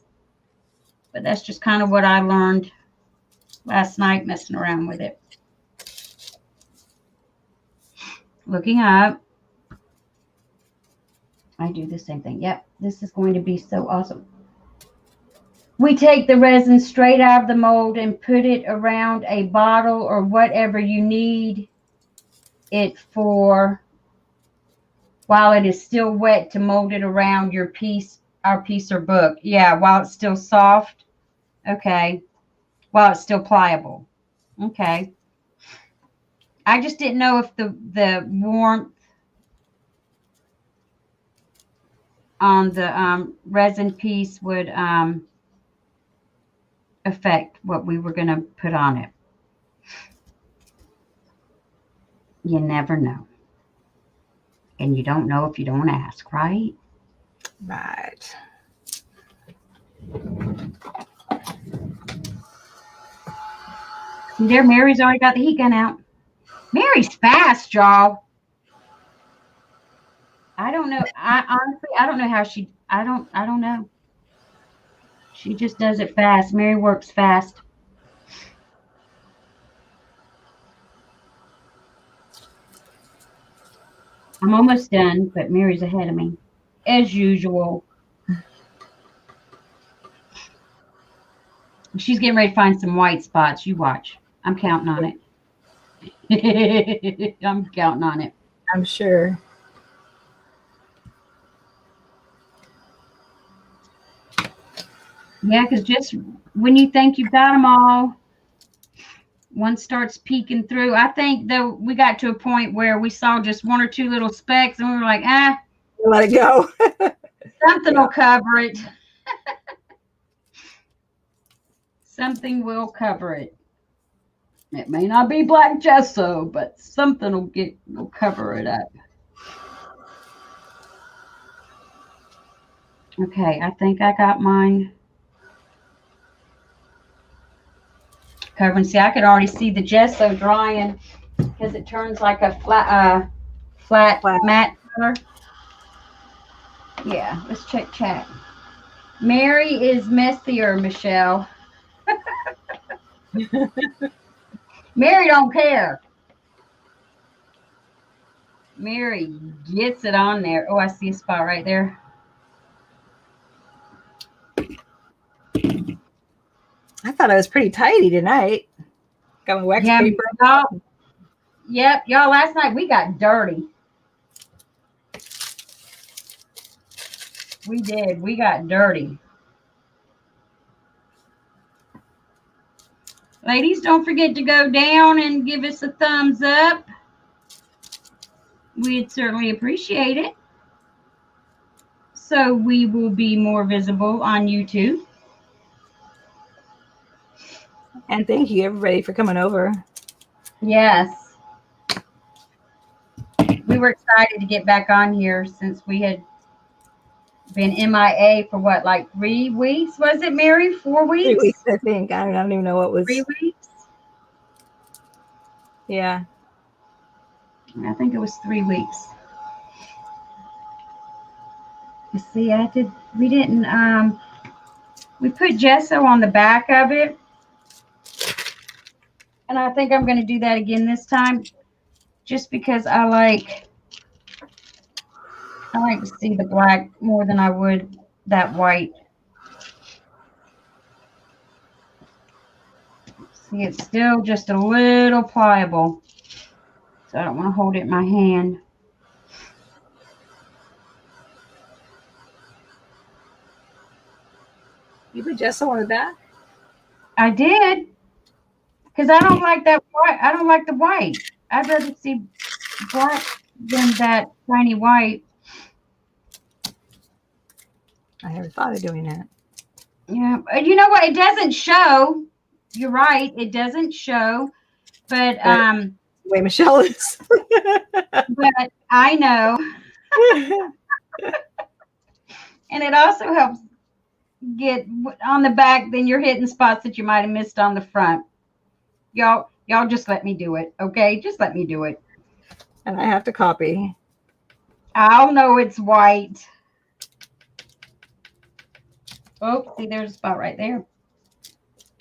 Speaker 1: but that's just kind of what I learned last night messing around with it. Looking up. I do the same thing. Yep, this is going to be so awesome. We take the resin straight out of the mold and put it around a bottle or whatever you need it for while it is still wet, to mold it around our piece or book. Yeah, while it's still soft. Okay. While it's still pliable. Okay. I just didn't know if the warmth on the resin piece would affect what we were going to put on it. You never know. And you don't know if you don't ask, right?
Speaker 2: Right.
Speaker 1: See there, Mary's already got the heat gun out. Mary's fast, y'all. I don't know. Honestly, I don't know how I don't know. She just does it fast. Mary works fast. I'm almost done, but Mary's ahead of me, as usual. She's getting ready to find some white spots. You watch. I'm counting on it. I'm counting on it.
Speaker 2: I'm sure.
Speaker 1: Yeah, because just when you think you've got them all, one starts peeking through. I think, though, we got to a point where we saw just one or two little specks, and we were like,
Speaker 2: let it go.
Speaker 1: Something will cover it. Something will cover it. It may not be black gesso, but something will cover it up. Okay, I think I got mine covering. See, I could already see the gesso drying because it turns like a flat matte color. Yeah, let's check chat. Mary is messier, Michelle. Mary don't care. Mary gets it on there. Oh, I see a spot right there.
Speaker 2: I thought it was pretty tidy tonight. Got my wax paper.
Speaker 1: Yep, y'all, last night we got dirty. We did. We got dirty. Ladies, don't forget to go down and give us a thumbs up. We'd certainly appreciate it. So we will be more visible on YouTube.
Speaker 2: And thank you, everybody, for coming over.
Speaker 1: Yes. We were excited to get back on here since we had been MIA for what, like 3 weeks? Was it, Mary? 4 weeks?
Speaker 2: 3 weeks, I think. I don't even know what was.
Speaker 1: 3 weeks?
Speaker 2: Yeah.
Speaker 1: I think it was 3 weeks. You see, we put gesso on the back of it. And I think I'm going to do that again this time, just because I like to see the black more than I would that white. See, it's still just a little pliable, so I don't want to hold it in my hand.
Speaker 2: You put gesso on the back?
Speaker 1: I did, Because I don't like that white. I don't like the white. I'd rather see black than that shiny white.
Speaker 2: I never thought of doing that.
Speaker 1: Yeah, you know what? It doesn't show. You're right. It doesn't show, but
Speaker 2: The way Michelle is.
Speaker 1: but I know, and it also helps get on the back. Then you're hitting spots that you might have missed on the front. Y'all just let me do it, okay? Just let me do it.
Speaker 2: And I have to copy.
Speaker 1: I'll know it's white. Oh, see, there's a spot right there.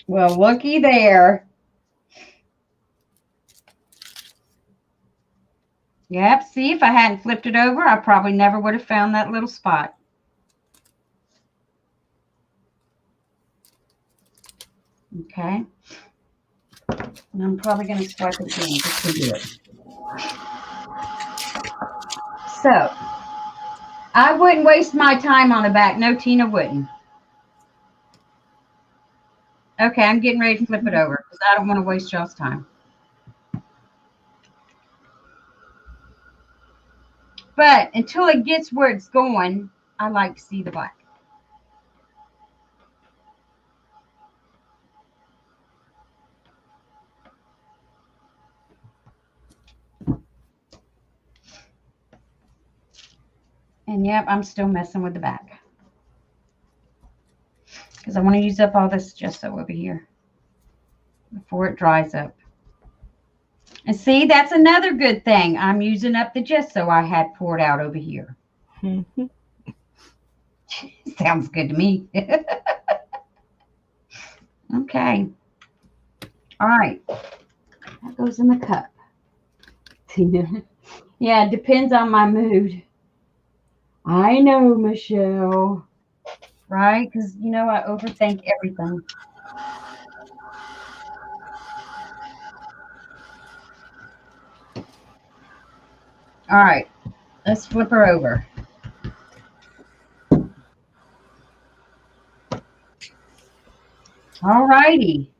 Speaker 1: Well, looky there. Yep, see, if I hadn't flipped it over, I probably never would have found that little spot. Okay. And I'm probably going to swipe it again just to do it. So, I wouldn't waste my time on the back. No, Tina wouldn't. Okay, I'm getting ready to flip it over because I don't want to waste y'all's time. But until it gets where it's going, I like to see the black. And yep, I'm still messing with the back because I want to use up all this gesso over here before it dries up. And see, that's another good thing. I'm using up the gesso I had poured out over here. Sounds good to me. Okay. All right. That goes in the cup. Yeah, it depends on my mood. I know, Michelle. Right? Because, you know, I overthink everything. All right. Let's flip her over. All righty.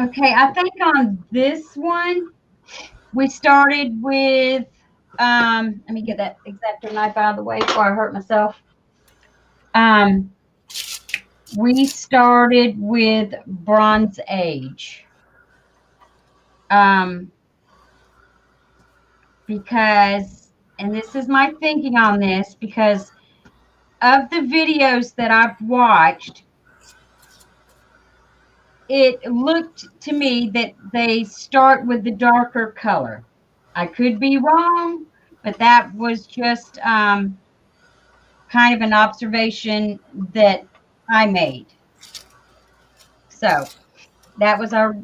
Speaker 1: Okay, I think on this one, we started with, let me get that X-Acto knife out of the way before I hurt myself. We started with Bronze Age. Because, and this is my thinking on this, because of the videos that I've watched, it looked to me that they start with the darker color. I could be wrong, but that was just kind of an observation that I made. So that was our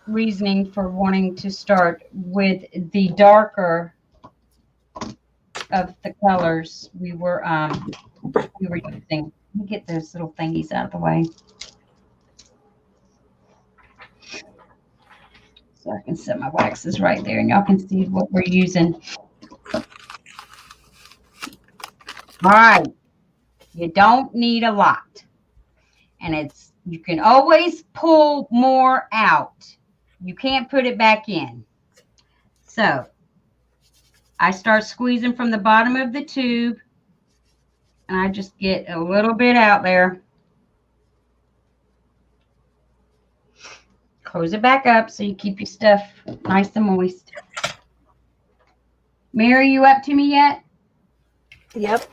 Speaker 1: reasoning for wanting to start with the darker of the colors we were using. Let me get those little thingies out of the way so I can set my waxes right there and y'all can see what we're using. All right, you don't need a lot, and you can always pull more out. You can't put it back in. So I start squeezing from the bottom of the tube, and I just get a little bit out there. Close it back up so you keep your stuff nice and moist. Mary, you up to me yet?
Speaker 2: Yep.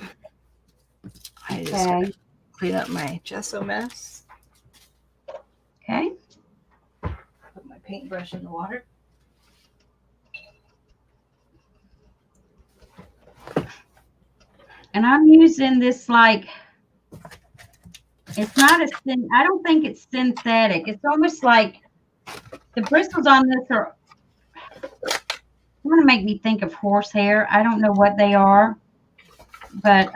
Speaker 2: I just gotta clean up my gesso mess.
Speaker 1: Okay.
Speaker 2: Put my paintbrush in the water.
Speaker 1: And I'm using this it's not I don't think it's synthetic. It's almost like the bristles on this are going to make me think of horsehair. I don't know what they are, but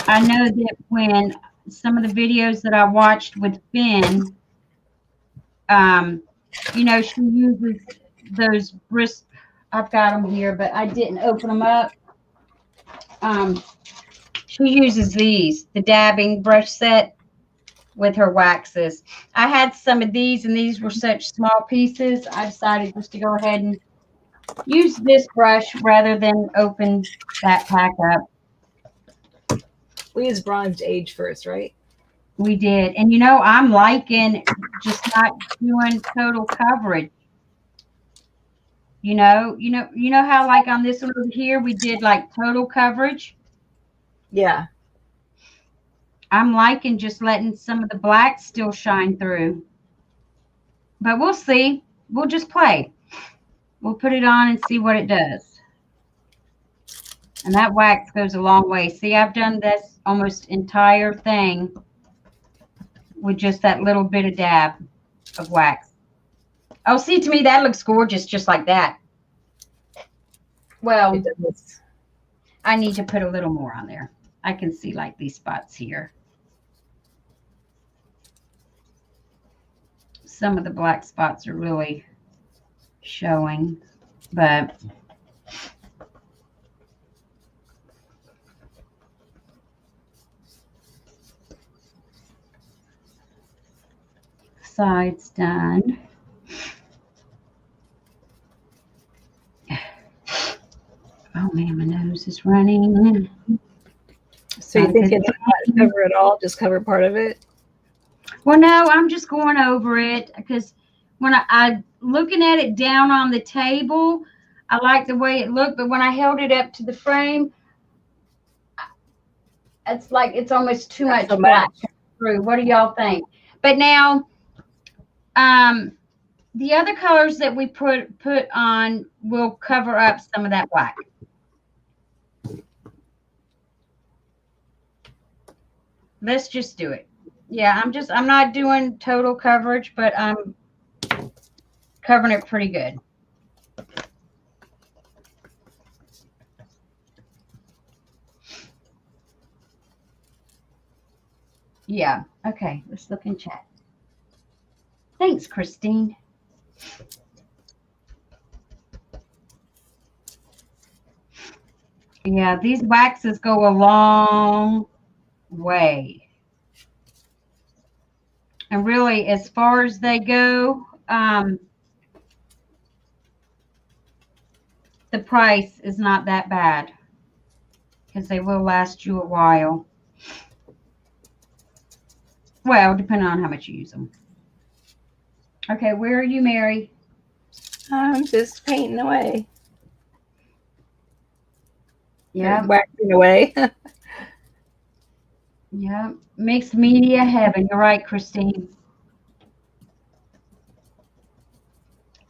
Speaker 1: I know that when some of the videos that I watched with Finn, you know, she uses those bristles. I've got them here, but I didn't open them up. She uses these, the dabbing brush set with her waxes. I had some of these, and these were such small pieces. I decided just to go ahead and use this brush rather than open that pack up.
Speaker 2: We use bronzed age first, right?
Speaker 1: We did. And you know, I'm liking just not doing total coverage. You know how like on this one over here we did like total coverage.
Speaker 2: Yeah.
Speaker 1: I'm liking just letting some of the black still shine through. But we'll see. We'll just play. We'll put it on and see what it does. And that wax goes a long way. See, I've done this almost entire thing with just that little bit of dab of wax. Oh, see, to me, that looks gorgeous just like that. Well, I need to put a little more on there. I can see like these spots here. Some of the black spots are really showing, but sides done. Oh man, my nose is running.
Speaker 2: So you think it's not cover it all, just cover part of it?
Speaker 1: Well, no, I'm just going over it because when I looking at it down on the table, I like the way it looked, but when I held it up to the frame, it's like it's almost too much black through. What do y'all think? But now, the other colors that we put on will cover up some of that black. Let's just do it. Yeah, I'm not doing total coverage, but I'm covering it pretty good. Yeah. Okay. Let's look in chat. Thanks, Christine. Yeah, these waxes go a long way. And really, as far as they go, the price is not that bad because they will last you a while. Well, depending on how much you use them. Okay, where are you, Mary?
Speaker 2: I'm just painting away.
Speaker 1: Yeah.
Speaker 2: Waxing away.
Speaker 1: Yeah. Mixed media heaven. You're right, Christine.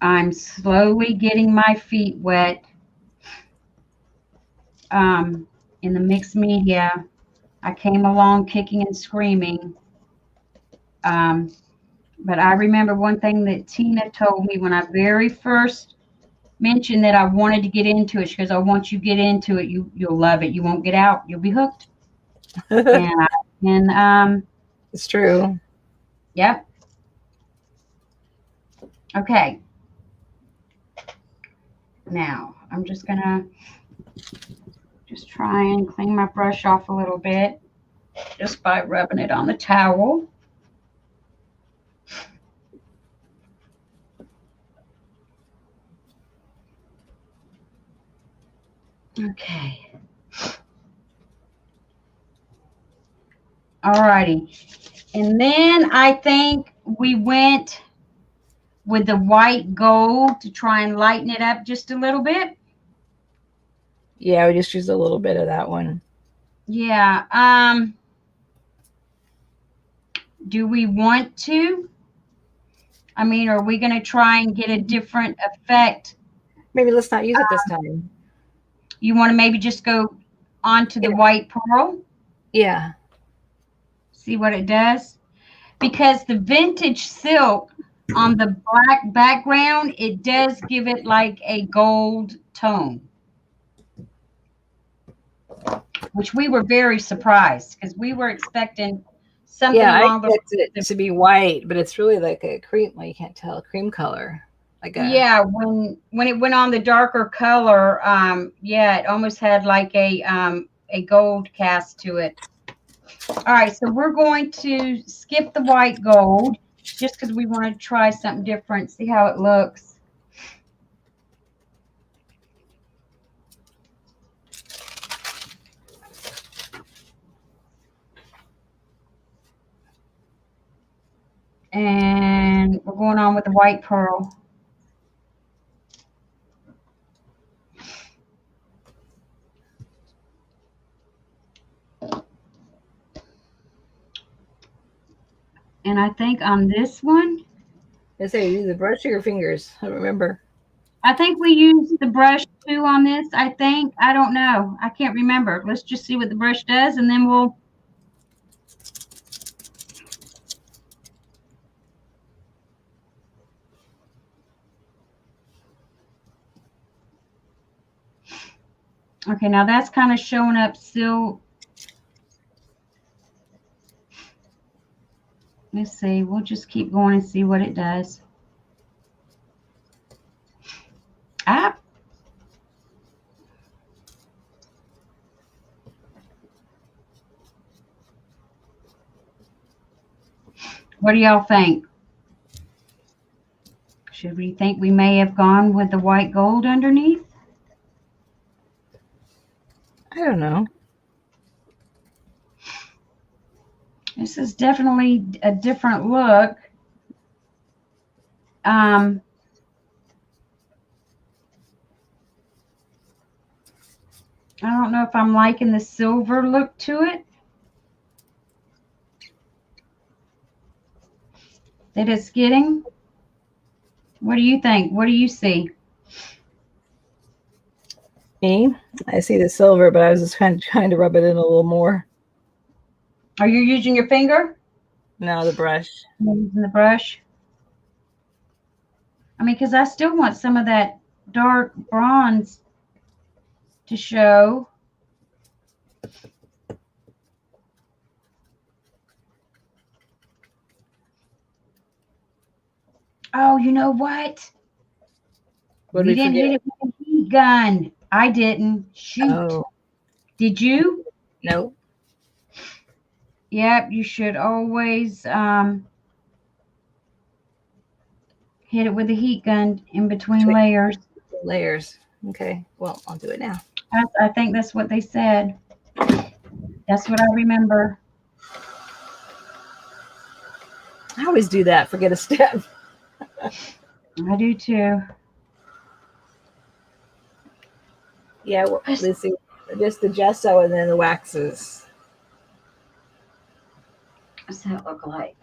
Speaker 1: I'm slowly getting my feet wet in the mixed media. I came along kicking and screaming. But I remember one thing that Tina told me when I very first mentioned that I wanted to get into it. She goes, "Oh, once you get into it, you'll love it. You won't get out. You'll be hooked." and
Speaker 2: it's true.
Speaker 1: Yep. Okay. Now I'm just gonna try and clean my brush off a little bit just by rubbing it on the towel. Okay. All righty. And then I think we went with the white gold to try and lighten it up just a little bit.
Speaker 2: Yeah, we just used a little bit of that one.
Speaker 1: Yeah. Do we want to? I mean, are we going to try and get a different effect?
Speaker 2: Maybe let's not use it this time.
Speaker 1: You want to maybe just go onto the white pearl?
Speaker 2: Yeah.
Speaker 1: See what it does? Because the vintage silk on the black background, it does give it like a gold tone. Which we were very surprised because we were expecting something along the
Speaker 2: it to be white, but it's really like a cream. Well, you can't tell, a cream color.
Speaker 1: Yeah, when it went on the darker color, yeah, it almost had like a a gold cast to it. All right, so we're going to skip the white gold just because we want to try something different, see how it looks. And we're going on with the white pearl. And I think on this one,
Speaker 2: I say use the brush or your fingers. I don't remember.
Speaker 1: I think we used the brush too on this. I think. I don't know. I can't remember. Let's just see what the brush does, and then we'll. Okay, now that's kind of showing up still. Let's see. We'll just keep going and see what it does. Ah. What do y'all think? Should we think we may have gone with the white gold underneath?
Speaker 2: I don't know.
Speaker 1: This is definitely a different look. I don't know if I'm liking the silver look to it. That it's getting. What do you think? What do you see?
Speaker 2: Me? I see the silver, but I was just trying to rub it in a little more.
Speaker 1: Are you using your finger?
Speaker 2: No, the brush.
Speaker 1: I'm using the brush. I mean, because I still want some of that dark bronze to show. Oh, you know what?
Speaker 2: What
Speaker 1: We
Speaker 2: did we
Speaker 1: didn't
Speaker 2: forget?
Speaker 1: hit it with a heat gun. I didn't. Shoot.
Speaker 2: Oh.
Speaker 1: Did you?
Speaker 2: No.
Speaker 1: Yep, you should always hit it with a heat gun in between layers.
Speaker 2: Layers. Okay. Well, I'll do it now.
Speaker 1: I think that's what they said. That's what I remember.
Speaker 2: I always do that. Forget a step.
Speaker 1: I do too.
Speaker 2: Yeah, well, let's see. Just the gesso and then the waxes.
Speaker 1: What's that look like?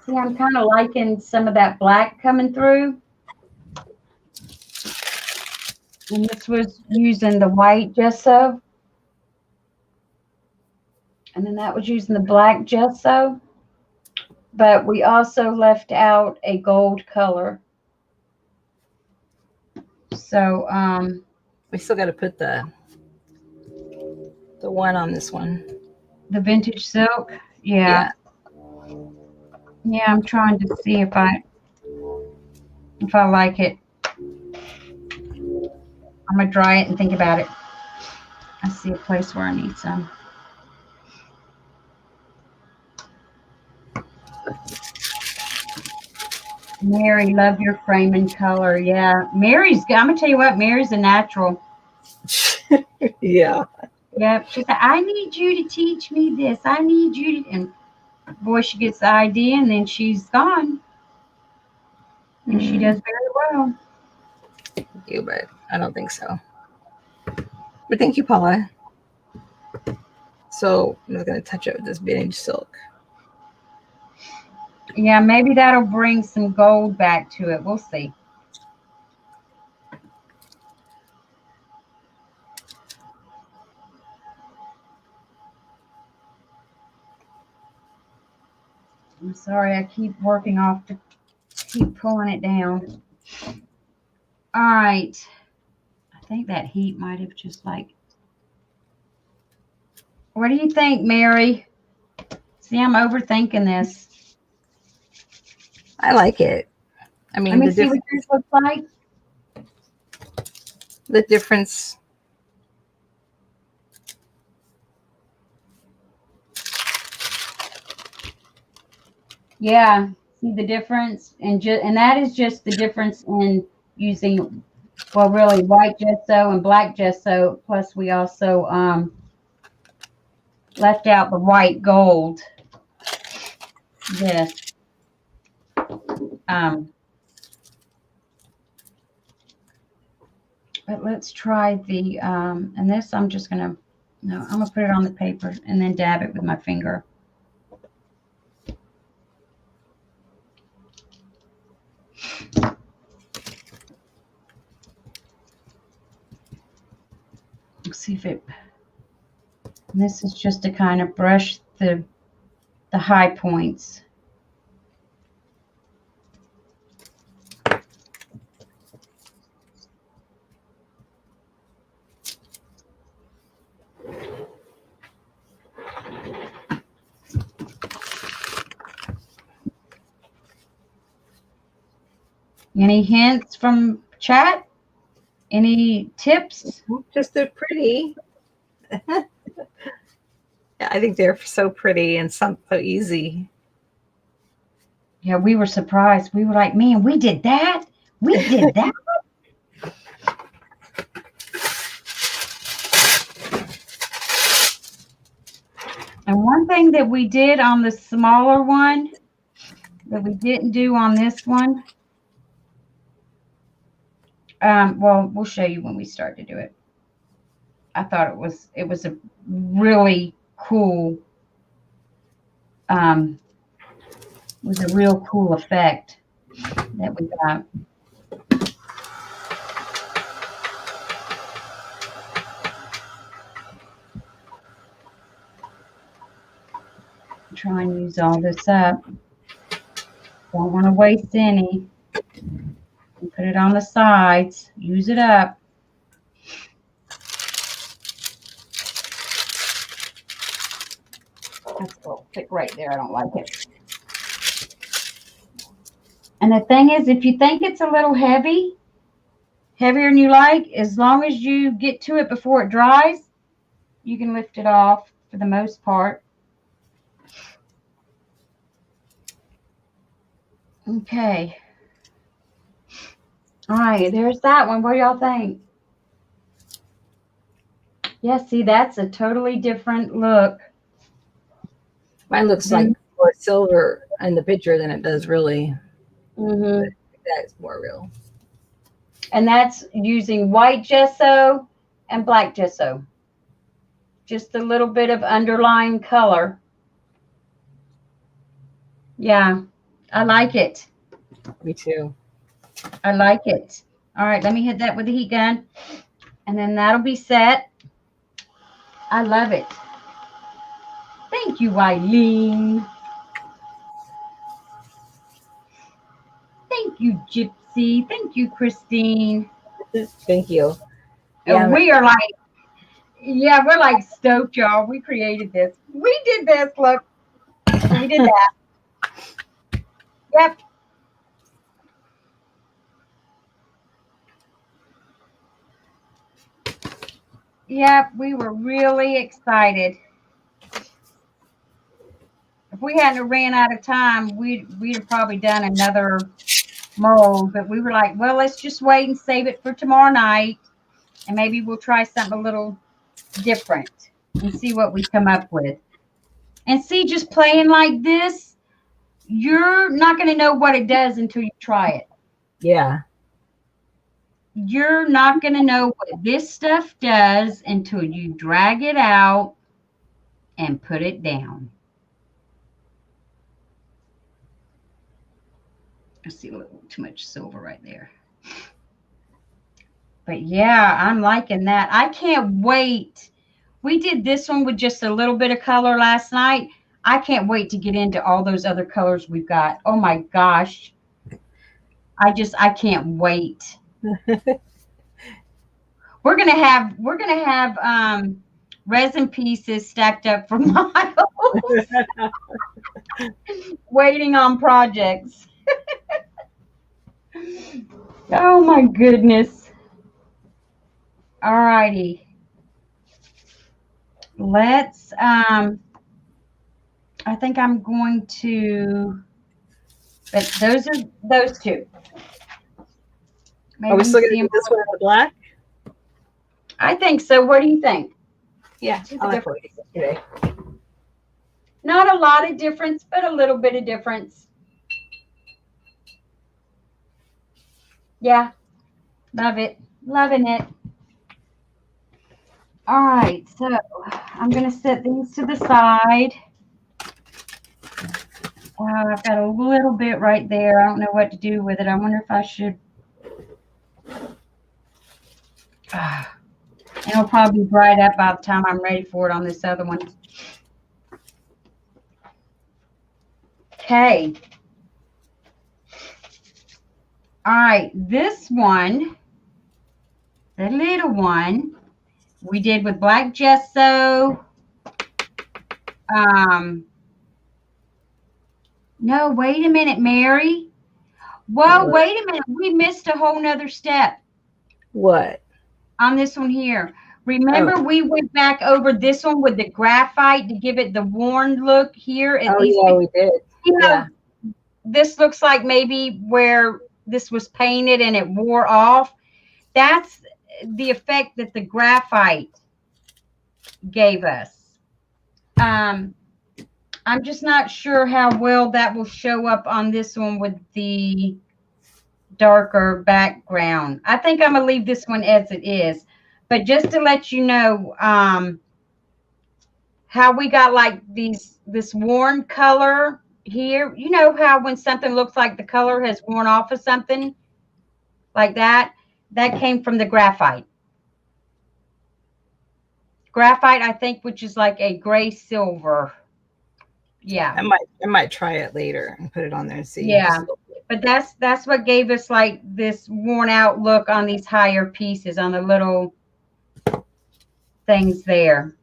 Speaker 1: See, I'm kind of liking some of that black coming through. And this was using the white gesso. And then that was using the black gesso. But we also left out a gold color. So
Speaker 2: we still got to put the one on this one.
Speaker 1: The vintage silk. Yeah. Yeah, I'm trying to see if I like it. I'm gonna dry it and think about it. I see a place where I need some. Mary, love your frame and color. Yeah, Mary's. I'm gonna tell you what, Mary's a natural.
Speaker 2: Yeah.
Speaker 1: Yep. She said, "I need you to teach me this. I need you to." And boy, she gets the idea, and then she's gone. And she does very well.
Speaker 2: Thank you, but I don't think so. But thank you, Paula. So I'm just gonna touch it with this vintage silk.
Speaker 1: Yeah, maybe that'll bring some gold back to it. We'll see. I'm sorry, I keep working off to keep pulling it down. All right. I think that heat might have just like. What do you think, Mary? See, I'm overthinking this.
Speaker 2: I like it. I mean,
Speaker 1: let me see what yours looks like.
Speaker 2: The difference.
Speaker 1: Yeah, see the difference, and that is just the difference in using, well, really white gesso and black gesso. Plus, we also left out the white gold. This, um, but let's try the and this. I'm just gonna no, I'm gonna put it on the paper and then dab it with my finger. Let's see if it. And this is just to kind of brush the high points. Any hints from chat? Any tips?
Speaker 2: Just they're pretty. I think they're so pretty and so easy.
Speaker 1: Yeah, we were surprised. We were like, man, we did that. We did that. And one thing that we did on the smaller one that we didn't do on this one, well, we'll show you when we start to do it. I thought it was a really cool, was a real cool effect that we got. Try and use all this up. Don't want to waste any. Put it on the sides. Use it up. That's a little thick right there. I don't like it. And the thing is, if you think it's a little heavy, heavier than you like, as long as you get to it before it dries, you can lift it off for the most part. Okay. All right, there's that one. What do y'all think? Yeah, see, that's a totally different look.
Speaker 2: Mine looks like more silver in the picture than it does really.
Speaker 1: Mm-hmm.
Speaker 2: That's more real.
Speaker 1: And that's using white gesso and black gesso. Just a little bit of underlying color. Yeah, I like it.
Speaker 2: Me too.
Speaker 1: I like it. All right, let me hit that with the heat gun. And then that'll be set. I love it. Thank you, Eileen. Thank you, Gypsy. Thank you, Christine.
Speaker 2: Thank you.
Speaker 1: And
Speaker 2: Yeah,
Speaker 1: we are like, yeah, we're like stoked, y'all. We created this. We did this. Look, we did that. Yep. Yep, we were really excited. If we hadn't ran out of time, we'd have probably done another mold. But we were like, well, let's just wait and save it for tomorrow night, and maybe we'll try something a little different and see what we come up with. And see, just playing like this, you're not going to know what it does until you try it.
Speaker 2: yeah.
Speaker 1: You're not going to know what this stuff does until you drag it out and put it down. I see a little too much silver right there. But yeah, I'm liking that. I can't wait. We did this one with just a little bit of color last night. I can't wait to get into all those other colors we've got. Oh my gosh. I can't wait. We're gonna have resin pieces stacked up for miles waiting on projects. Oh my goodness. All righty. Let's I think I'm going to But those are those two.
Speaker 2: Are we
Speaker 1: Maybe you
Speaker 2: still going to
Speaker 1: see
Speaker 2: do
Speaker 1: them.
Speaker 2: this one in the black?
Speaker 1: I think so. What do you think?
Speaker 2: Yeah,
Speaker 1: See
Speaker 2: I
Speaker 1: the
Speaker 2: like what
Speaker 1: difference.
Speaker 2: we did today.
Speaker 1: Not a lot of difference, but a little bit of difference. Yeah, love it. Loving it. All right, so I'm going to set these to the side. I've got a little bit right there. I don't know what to do with it. I wonder if I should. It'll probably be dried up by the time I'm ready for it on this other one. Okay. All right, this one, the little one, we did with black gesso. No, wait a minute, Mary. Whoa,
Speaker 2: What?
Speaker 1: wait a minute. We missed a whole nother step
Speaker 2: What?
Speaker 1: on this one here. Remember, we went back over this one with the graphite to give it the worn look here at these.
Speaker 2: Yeah, we did.
Speaker 1: You know,
Speaker 2: Yeah.
Speaker 1: this looks like maybe where this was painted and it wore off. That's the effect that the graphite gave us. I'm just not sure how well that will show up on this one with the darker background. I think I'm gonna leave this one as it is, but just to let you know how we got like this worn color here. You know how when something looks like the color has worn off of something like that came from the graphite. Graphite, I think, which is like a gray silver. Yeah.
Speaker 2: I might try it later and put it on there and see.
Speaker 1: Yeah. But that's what gave us like this worn out look on these higher pieces, on the little things there.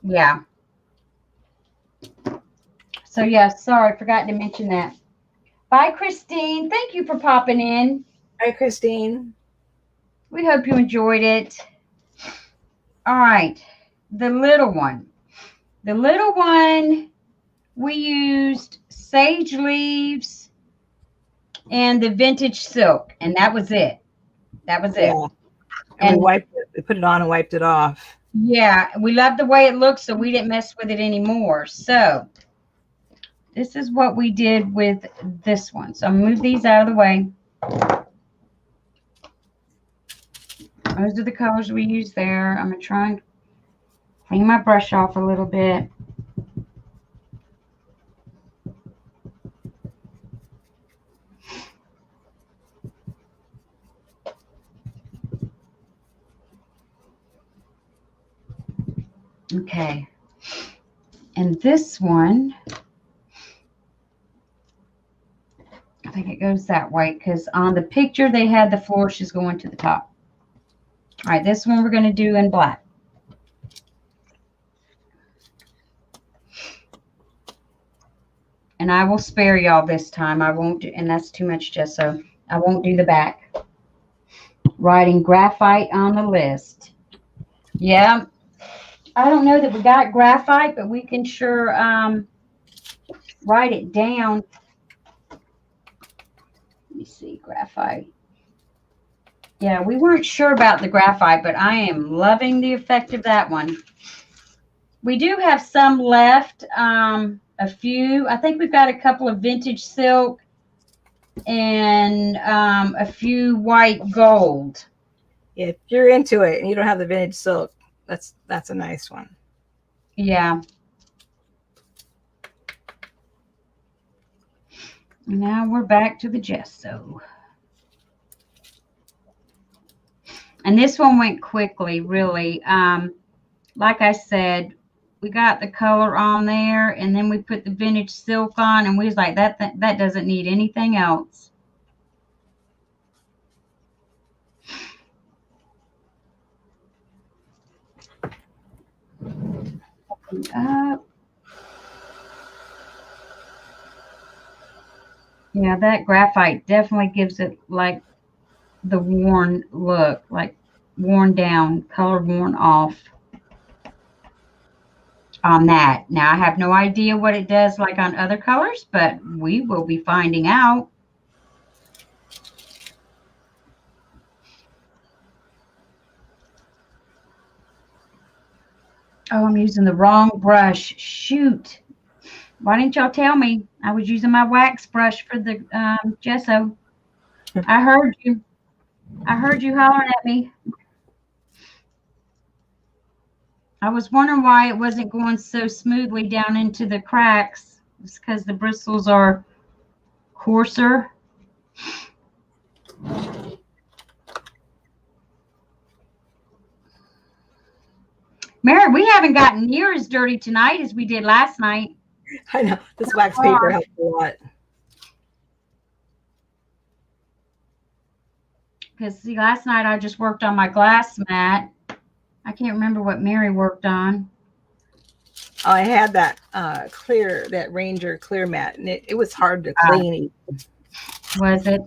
Speaker 1: Yeah. So yeah, sorry, forgot to mention that. Bye, Christine. Thank you for popping in.
Speaker 2: Hi, Christine.
Speaker 1: We hope you enjoyed it. All right. The little one. The little one, we used sage leaves and the vintage silk, and that was it. That was it.
Speaker 2: Yeah. And we wiped it. We put it on and wiped it off.
Speaker 1: Yeah, we love the way it looks, so we didn't mess with it anymore. So this is what we did with this one. So I'm gonna move these out of the way. Those are the colors we use there. I'm gonna try and clean my brush off a little bit. Okay. And this one, I think it goes that way because on the picture they had the flourishes going to the top. All right, this one we're going to do in black. And I will spare y'all this time. I won't do, and that's too much gesso. I won't do the back. Writing graphite on the list. Yeah. I don't know that we got graphite, but we can sure write it down. Let me see, graphite. Yeah, we weren't sure about the graphite, but I am loving the effect of that one. We do have some left, a few. I think we've got a couple of vintage silk and a few white gold.
Speaker 2: Yeah, if you're into it and you don't have the vintage silk, that's a nice one.
Speaker 1: Yeah. Now we're back to the gesso. And this one went quickly, really. Like I said, we got the color on there, and then we put the vintage silk on, and we was like, that doesn't need anything else. Yeah, that graphite definitely gives it like the worn look, like worn down, color worn off. on that. Now, I have no idea what it does like on other colors, but we will be finding out. Oh, I'm using the wrong brush. Shoot. Why didn't y'all tell me? I was using my wax brush for the gesso. I heard you. I heard you hollering at me. I was wondering why it wasn't going so smoothly down into the cracks. It's because the bristles are coarser. Mary, we haven't gotten near as dirty tonight as we did last night.
Speaker 2: I know. This wax paper helps a lot.
Speaker 1: Because, see, last night I just worked on my glass mat. I can't remember what Mary worked on.
Speaker 2: Oh, I had that that Ranger clear mat, and it was hard to clean.
Speaker 1: Was it?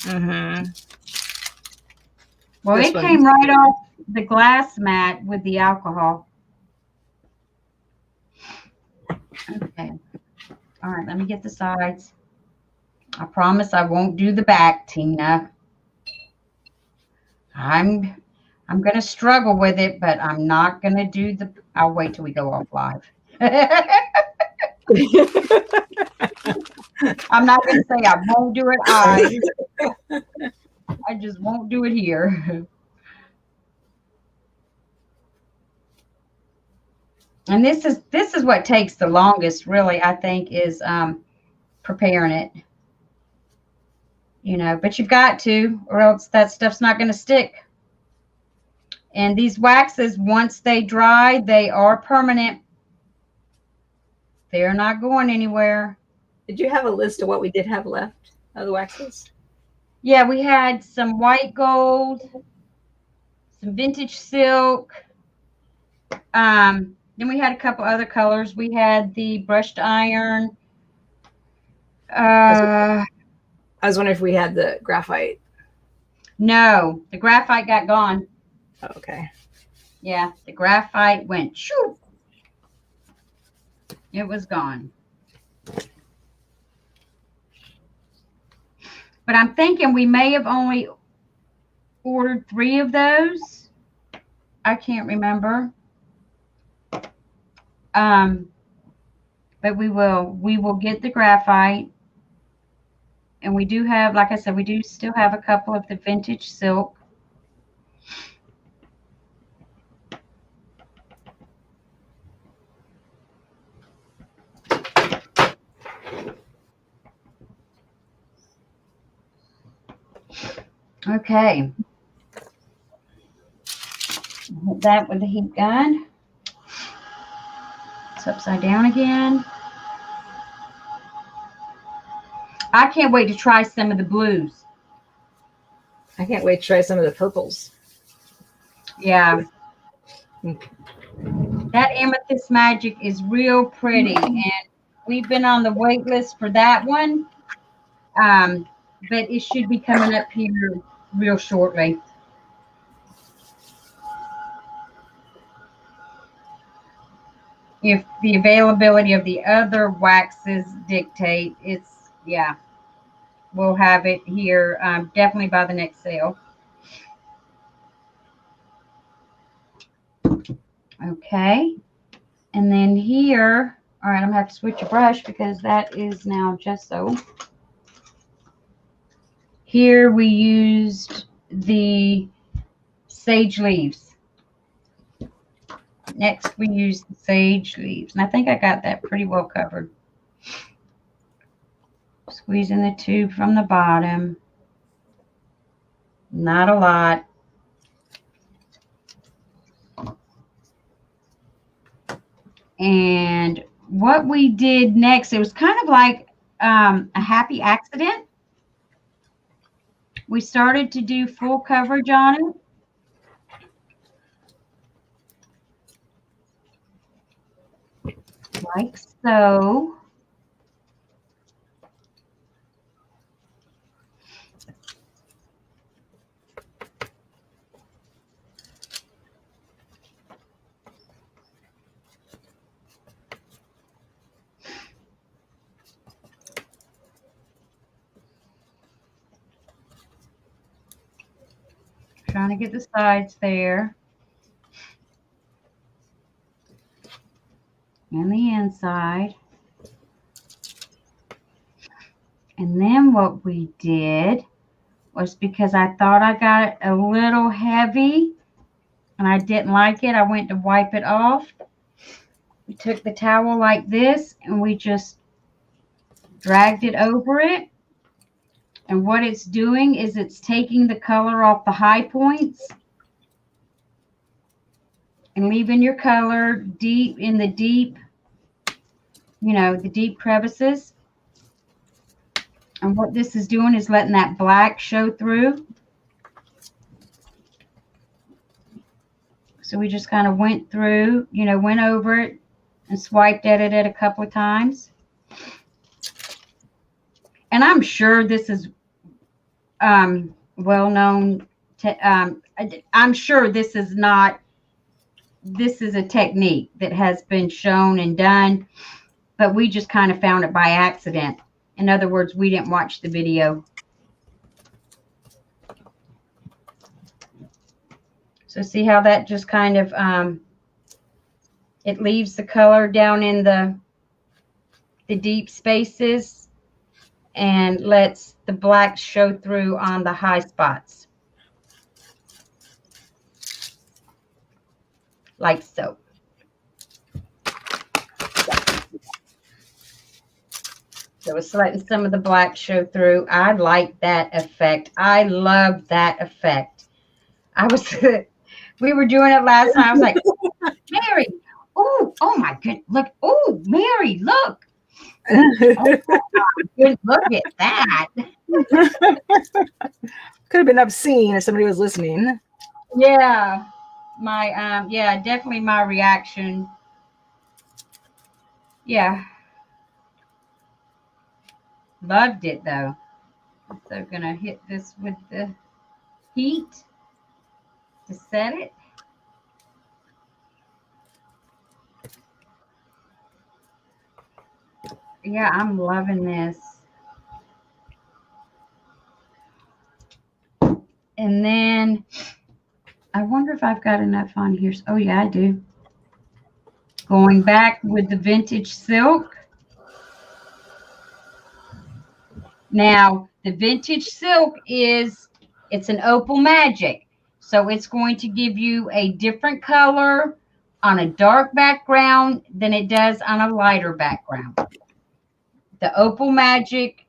Speaker 2: Mm-hmm.
Speaker 1: Well, it came right off the glass mat with the alcohol. Okay. All right, let me get the sides. I promise I won't do the back, Tina. I'm going to struggle with it, but I'm not going to do the. I'll wait till we go off live. I'm not going to say I won't do it. I just won't do it here. And this is what takes the longest, really, I think, is preparing it. You know, but you've got to, or else that stuff's not going to stick. And these waxes, once they dry, they are permanent. They're not going anywhere.
Speaker 2: Did you have a list of what we did have left of the waxes?
Speaker 1: Yeah, we had some white gold, some vintage silk. Then we had a couple other colors. We had the brushed iron.
Speaker 2: I was wondering if we had the graphite.
Speaker 1: No, the graphite got gone.
Speaker 2: Oh, okay.
Speaker 1: Yeah, the graphite went shoo. It was gone. But I'm thinking we may have only ordered 3 of those. I can't remember. But we will get the graphite. And we do have, like I said, we do still have a couple of the vintage silk. Okay. Hit that with the heat gun. It's upside down again. I can't wait to try some of the blues.
Speaker 2: I can't wait to try some of the purples.
Speaker 1: Yeah. That Amethyst Magic is real pretty, and we've been on the wait list for that one. But it should be coming up here real shortly. If the availability of the other waxes dictate, yeah, we'll have it here definitely by the next sale. Okay, and then here, all right, I'm gonna have to switch a brush because that is now gesso. Here we used the sage leaves. Next, we use the sage leaves. And I think I got that pretty well covered. Squeezing the tube from the bottom. Not a lot. And what we did next, it was kind of like a happy accident. We started to do full coverage on it. Like so. Trying to get the sides there. And the inside. And then what we did was, because I thought I got it a little heavy and I didn't like it, I went to wipe it off. We took the towel like this and we just dragged it over it. And what it's doing is it's taking the color off the high points and leaving your color deep in the deep, the deep crevices. And what this is doing is letting that black show through. So we just kind of went through, went over it and swiped at it a couple of times. And I'm sure this is well known. I'm sure this is a technique that has been shown and done, but we just kind of found it by accident. In other words, we didn't watch the video. So see how that just kind of, it leaves the color down in the deep spaces and lets the black show through on the high spots. Like so. So it's letting some of the black show through. I like that effect. I love that effect. We were doing it last time. I was like, Mary, oh my goodness, look, Mary, look. Oh my, look at that.
Speaker 2: Could have been obscene if somebody was listening.
Speaker 1: Yeah. Definitely my reaction. Yeah. Loved it though. So gonna hit this with the heat to set it. Yeah, I'm loving this. And then I wonder if I've got enough on here. Oh yeah, I do. Going back with the vintage silk. Now, the vintage silk it's an opal magic. So it's going to give you a different color on a dark background than it does on a lighter background. The opal magic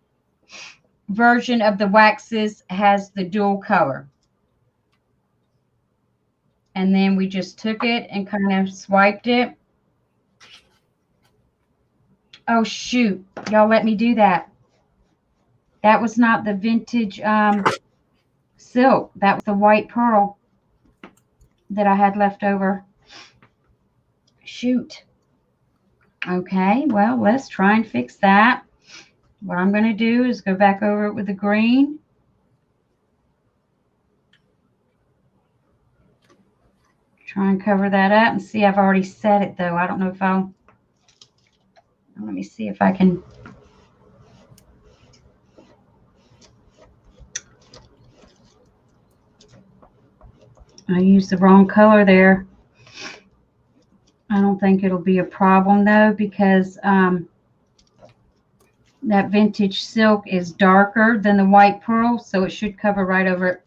Speaker 1: version of the waxes has the dual color. And then we just took it and kind of swiped it. Oh, shoot. Y'all let me do that. That was not the vintage silk. That was the white pearl that I had left over. Shoot. Okay, well, let's try and fix that. What I'm going to do is go back over it with the green. Try and cover that up and see. I've already set it though. I don't know if I'll. Let me see if I can. I used the wrong color there. I don't think it'll be a problem though, because that vintage silk is darker than the white pearl, so it should cover right over it.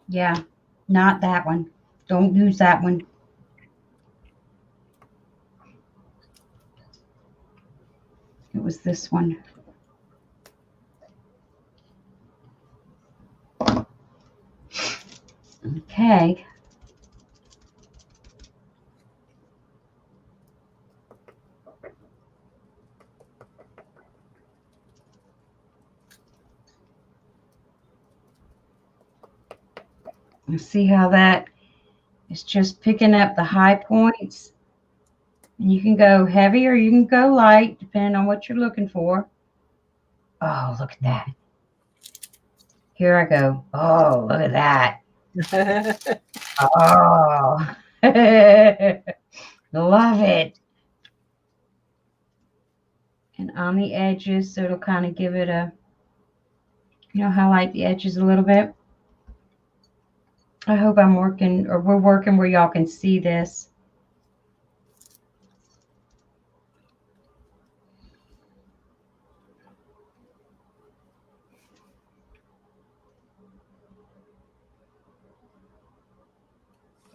Speaker 1: Yeah, not that one. Don't use that one. It was this one. Okay. You see how that is just picking up the high points? And you can go heavy or you can go light, depending on what you're looking for. Oh, look at that. Here I go. Oh, look at that. Oh, love it. And on the edges, so it'll kind of give it a, highlight the edges a little bit. I hope I'm working, or we're working where y'all can see this.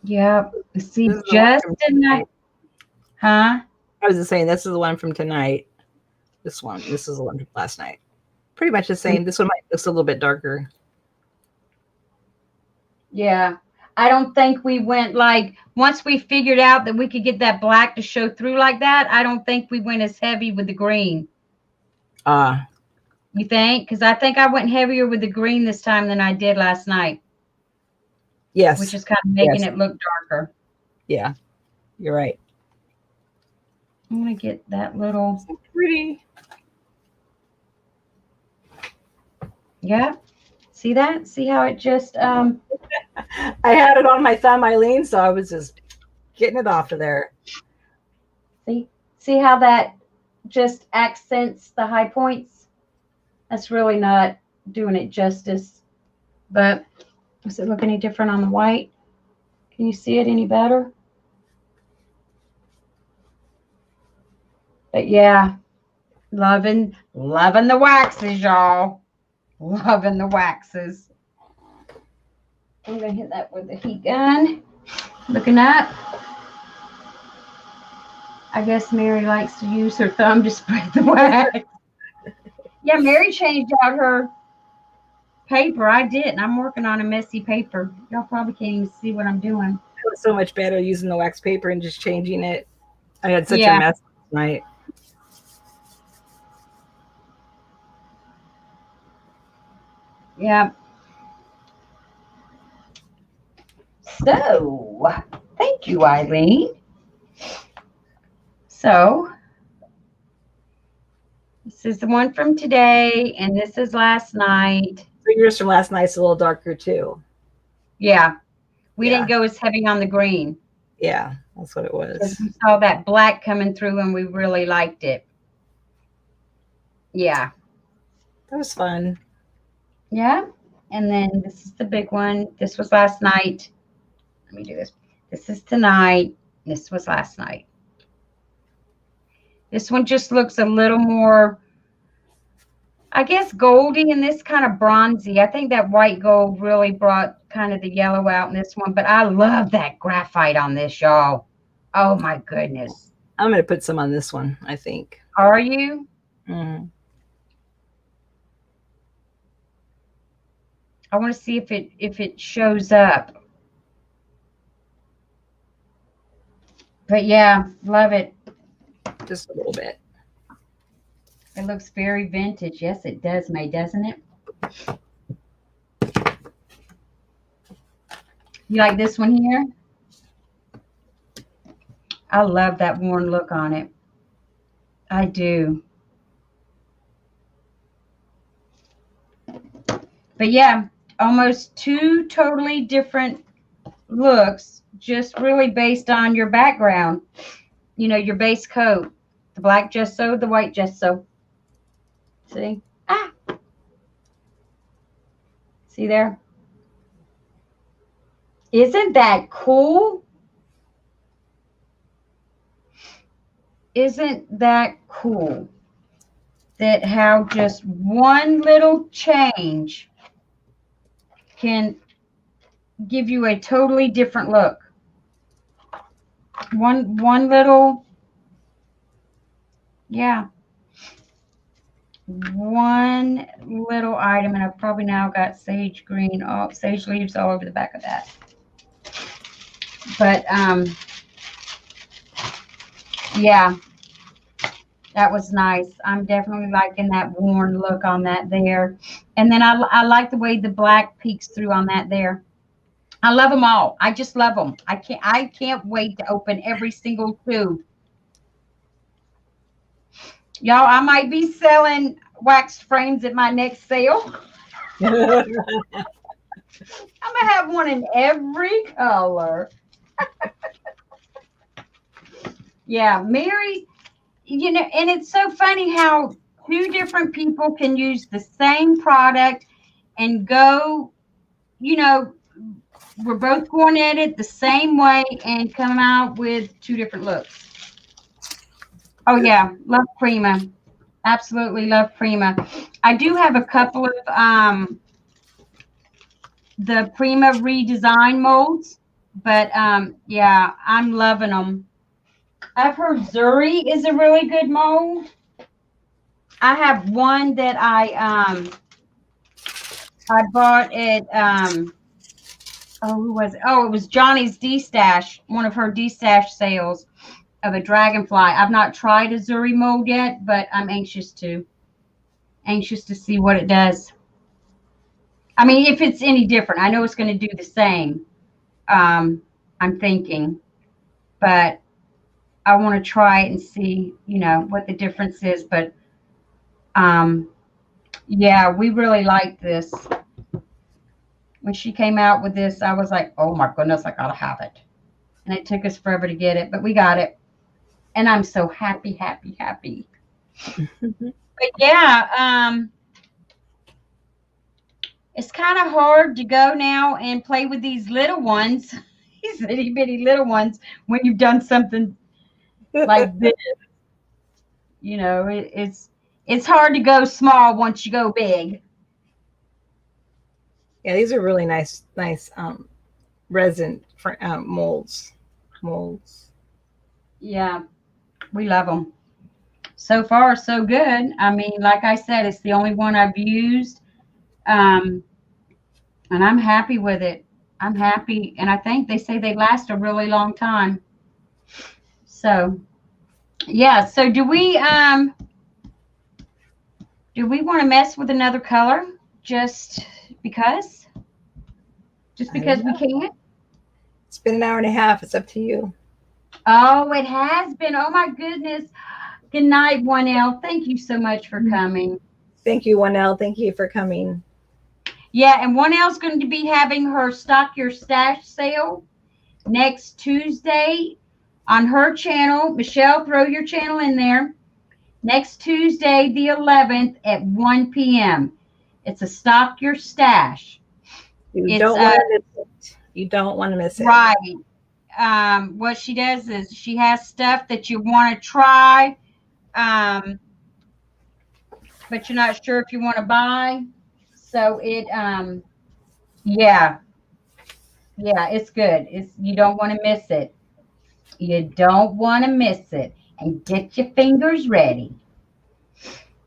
Speaker 1: Yep. See,
Speaker 2: This is the one
Speaker 1: just
Speaker 2: from
Speaker 1: enough.
Speaker 2: tonight.
Speaker 1: Huh?
Speaker 2: I was just saying, this is the one from tonight. This one. This is the one from last night. Pretty much the same. This one might look a little bit darker.
Speaker 1: Yeah. I don't think we went like, once we figured out that we could get that black to show through like that, I don't think we went as heavy with the green. You think? Because I think I went heavier with the green this time than I did last night.
Speaker 2: Yes.
Speaker 1: Which is kind of making it look darker.
Speaker 2: Yeah. You're right.
Speaker 1: I'm going to get that little.
Speaker 2: So pretty.
Speaker 1: Yeah. See that? See how it just
Speaker 2: I had it on my thumb, Eileen, so I was just getting it off of there.
Speaker 1: See how that just accents the high points? That's really not doing it justice. But does it look any different on the white? Can you see it any better? But yeah, loving the waxes, y'all. Loving the waxes. I'm gonna hit that with the heat gun. Looking up. I guess Mary likes to use her thumb to spread the wax. Yeah, Mary changed out her paper. I didn't. I'm working on a messy paper. Y'all probably can't even see what I'm doing.
Speaker 2: It was so much better using the wax paper and just changing it. I had such a mess last night.
Speaker 1: Yeah. So, thank you, Eileen. So, this is the one from today, and this is last night.
Speaker 2: So yours from last night's a little darker too.
Speaker 1: Yeah. We didn't go as heavy on the green.
Speaker 2: Yeah, that's what it was.
Speaker 1: We saw that black coming through, and we really liked it. Yeah.
Speaker 2: That was fun.
Speaker 1: Yeah. And then this is the big one. This was last night. Let me do this. This is tonight. This was last night. This one just looks a little more, I guess, goldy, and this kind of bronzy. I think that white gold really brought kind of the yellow out in this one, but I love that graphite on this, y'all. Oh my goodness.
Speaker 2: I'm going to put some on this one, I think.
Speaker 1: Are you?
Speaker 2: Mm-hmm.
Speaker 1: I want to see if it shows up. But yeah, love it.
Speaker 2: Just a little bit.
Speaker 1: It looks very vintage. Yes, it does, May, doesn't it? You like this one here? I love that worn look on it. I do. But yeah, almost two totally different looks, just really based on your background. You know, your base coat. The black gesso, the white gesso. See? Ah! See there? Isn't that cool? Isn't that cool? That how just one little change can give you a totally different look. One little, yeah. One little item, and I've probably now got sage green, sage leaves all over the back of that. But yeah, that was nice. I'm definitely liking that worn look on that there. And then I like the way the black peeks through on that there. I love them all. I just love them. I can't wait to open every single tube. Y'all, I might be selling wax frames at my next sale. I'm gonna have one in every color. Yeah, Mary, you know, and it's so funny how two different people can use the same product and go, you know, we're both going at it the same way and come out with two different looks. Oh yeah, love Prima. Absolutely love Prima. I do have a couple of the Prima redesign molds, but yeah, I'm loving them. I've heard Zuri is a really good mold. I have one that I bought at oh, who was it? Oh, it was Johnny's D Stash, one of her D Stash sales of a dragonfly. I've not tried a Zuri mold yet, but I'm anxious to. Anxious to see what it does. I mean, if it's any different, I know it's going to do the same. I'm thinking, but I want to try it and see, what the difference is. But um, yeah, we really like this. When she came out with this, I was like, oh my goodness, I gotta have it. And it took us forever to get it, but we got it. And I'm so happy, happy, happy. But yeah, it's kind of hard to go now and play with these little ones, these itty bitty little ones, when you've done something like this. It's hard to go small once you go big.
Speaker 2: Yeah, these are really nice resin for molds.
Speaker 1: Yeah, we love them. So far, so good. I mean, like I said, it's the only one I've used, and I'm happy with it. I'm happy, and I think they say they last a really long time. So, yeah. So, do we want to mess with another color just because? Just
Speaker 2: I don't
Speaker 1: because we
Speaker 2: know.
Speaker 1: can?
Speaker 2: It's been an hour and a half. It's up to you.
Speaker 1: Oh, it has been. Oh my goodness. Good night, 1L. Thank you so much for coming.
Speaker 2: Thank you, 1L. Thank you for coming.
Speaker 1: Yeah, and 1L's going to be having her Stock Your Stash sale next Tuesday on her channel. Michelle, throw your channel in there. Next Tuesday, the 11th at 1 p.m. It's a Stock Your Stash.
Speaker 2: You
Speaker 1: It's
Speaker 2: don't want to miss it. You don't want to miss it.
Speaker 1: right. What she does is she has stuff that you want to try, but you're not sure if you want to buy. So yeah, it's good. You don't want to miss it. You don't want to miss it. And get your fingers ready.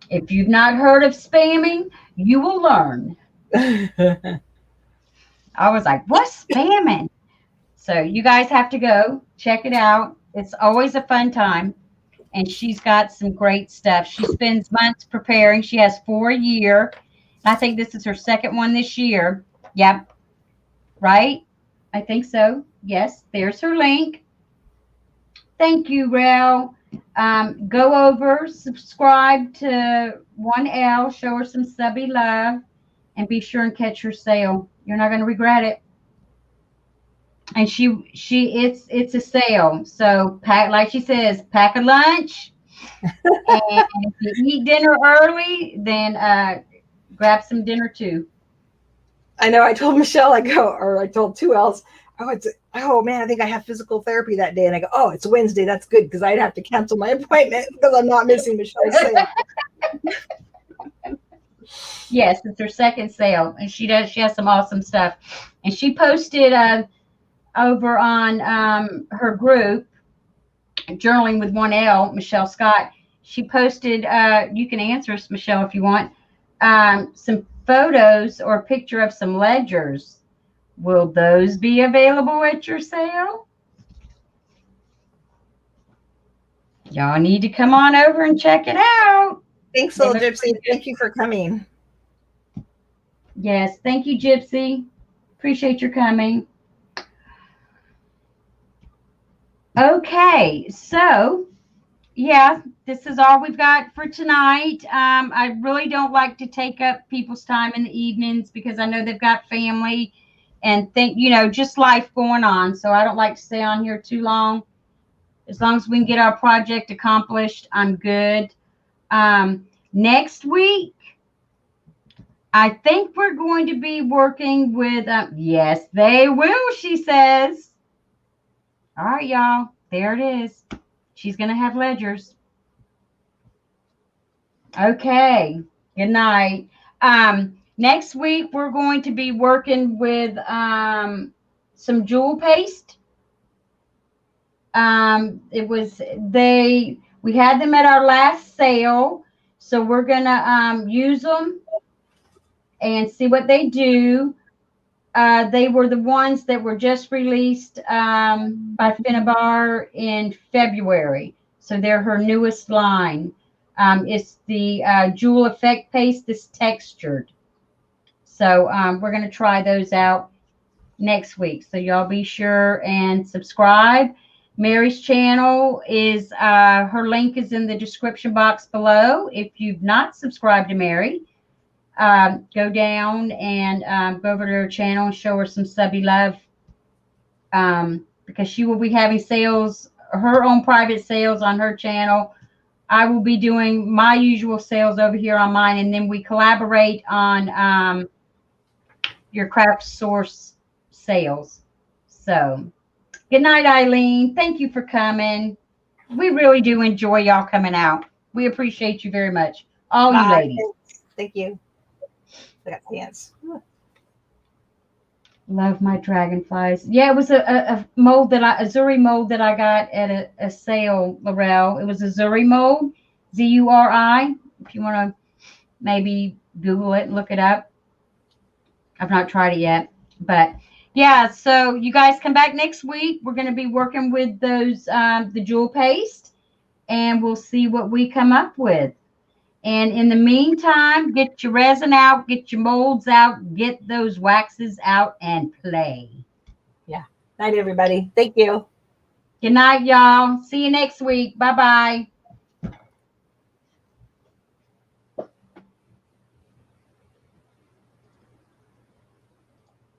Speaker 1: If you've not heard of spamming, you will learn. I was like, what's spamming? So you guys have to go check it out. It's always a fun time. And she's got some great stuff. She spends months preparing. She has 4 a year. I think this is her second one this year. Yep. Right? I think so. Yes. There's her link. Thank you, Rel. Go over, subscribe to 1L, show her some subby love, and be sure and catch her sale. You're not going to regret it. And it's a sale. So pack, like she says, pack a lunch. And if you eat dinner early, then grab some dinner too.
Speaker 2: I know. I told Michelle, I told 2Ls, oh man, I think I have physical therapy that day. And I go, oh, it's Wednesday. That's good because I'd have to cancel my appointment because I'm not missing Michelle's sale.
Speaker 1: Yes, it's her second sale, and she has some awesome stuff. And she posted over on her group, Journaling with 1L, Michelle Scott. She posted, you can answer us, Michelle, if you want, some photos or a picture of some ledgers. Will those be available at your sale? Y'all need to come on over and check it out.
Speaker 2: Thanks, little Gypsy. Thank you for coming.
Speaker 1: Yes, thank you, Gypsy. Appreciate your coming. Okay, so yeah, this is all we've got for tonight. I really don't like to take up people's time in the evenings because I know they've got family and just life going on. So I don't like to stay on here too long. As long as we can get our project accomplished, I'm good. Next week, I think we're going to be working with, yes, they will, she says. All right, y'all. There it is. She's going to have ledgers. Okay. Good night. Next week, we're going to be working with some jewel paste. We had them at our last sale. So we're going to use them and see what they do. They were the ones that were just released by Finnabar in February. So they're her newest line. It's the Jewel Effect Paste that's textured. So we're going to try those out next week. So y'all be sure and subscribe. Mary's channel is, her link is in the description box below. If you've not subscribed to Mary, go down and go over to her channel and show her some subby love, because she will be having sales, her own private sales on her channel. I will be doing my usual sales over here on mine, and then we collaborate on your craft source sales. So good night, Eileen. Thank you for coming. We really do enjoy y'all coming out. We appreciate you very much, all you ladies.
Speaker 2: Thank you. I got pants.
Speaker 1: Love my dragonflies. Yeah, it was a mold that a Zuri mold that I got at a sale, Laurel. It was a Zuri mold, Zuri. If you want to maybe Google it and look it up. I've not tried it yet, but yeah. So you guys come back next week. We're going to be working with those the jewel paste, and we'll see what we come up with. And in the meantime, get your resin out, get your molds out, get those waxes out, and play.
Speaker 2: Yeah. Night, everybody. Thank you.
Speaker 1: Good night, y'all. See you next week. Bye-bye.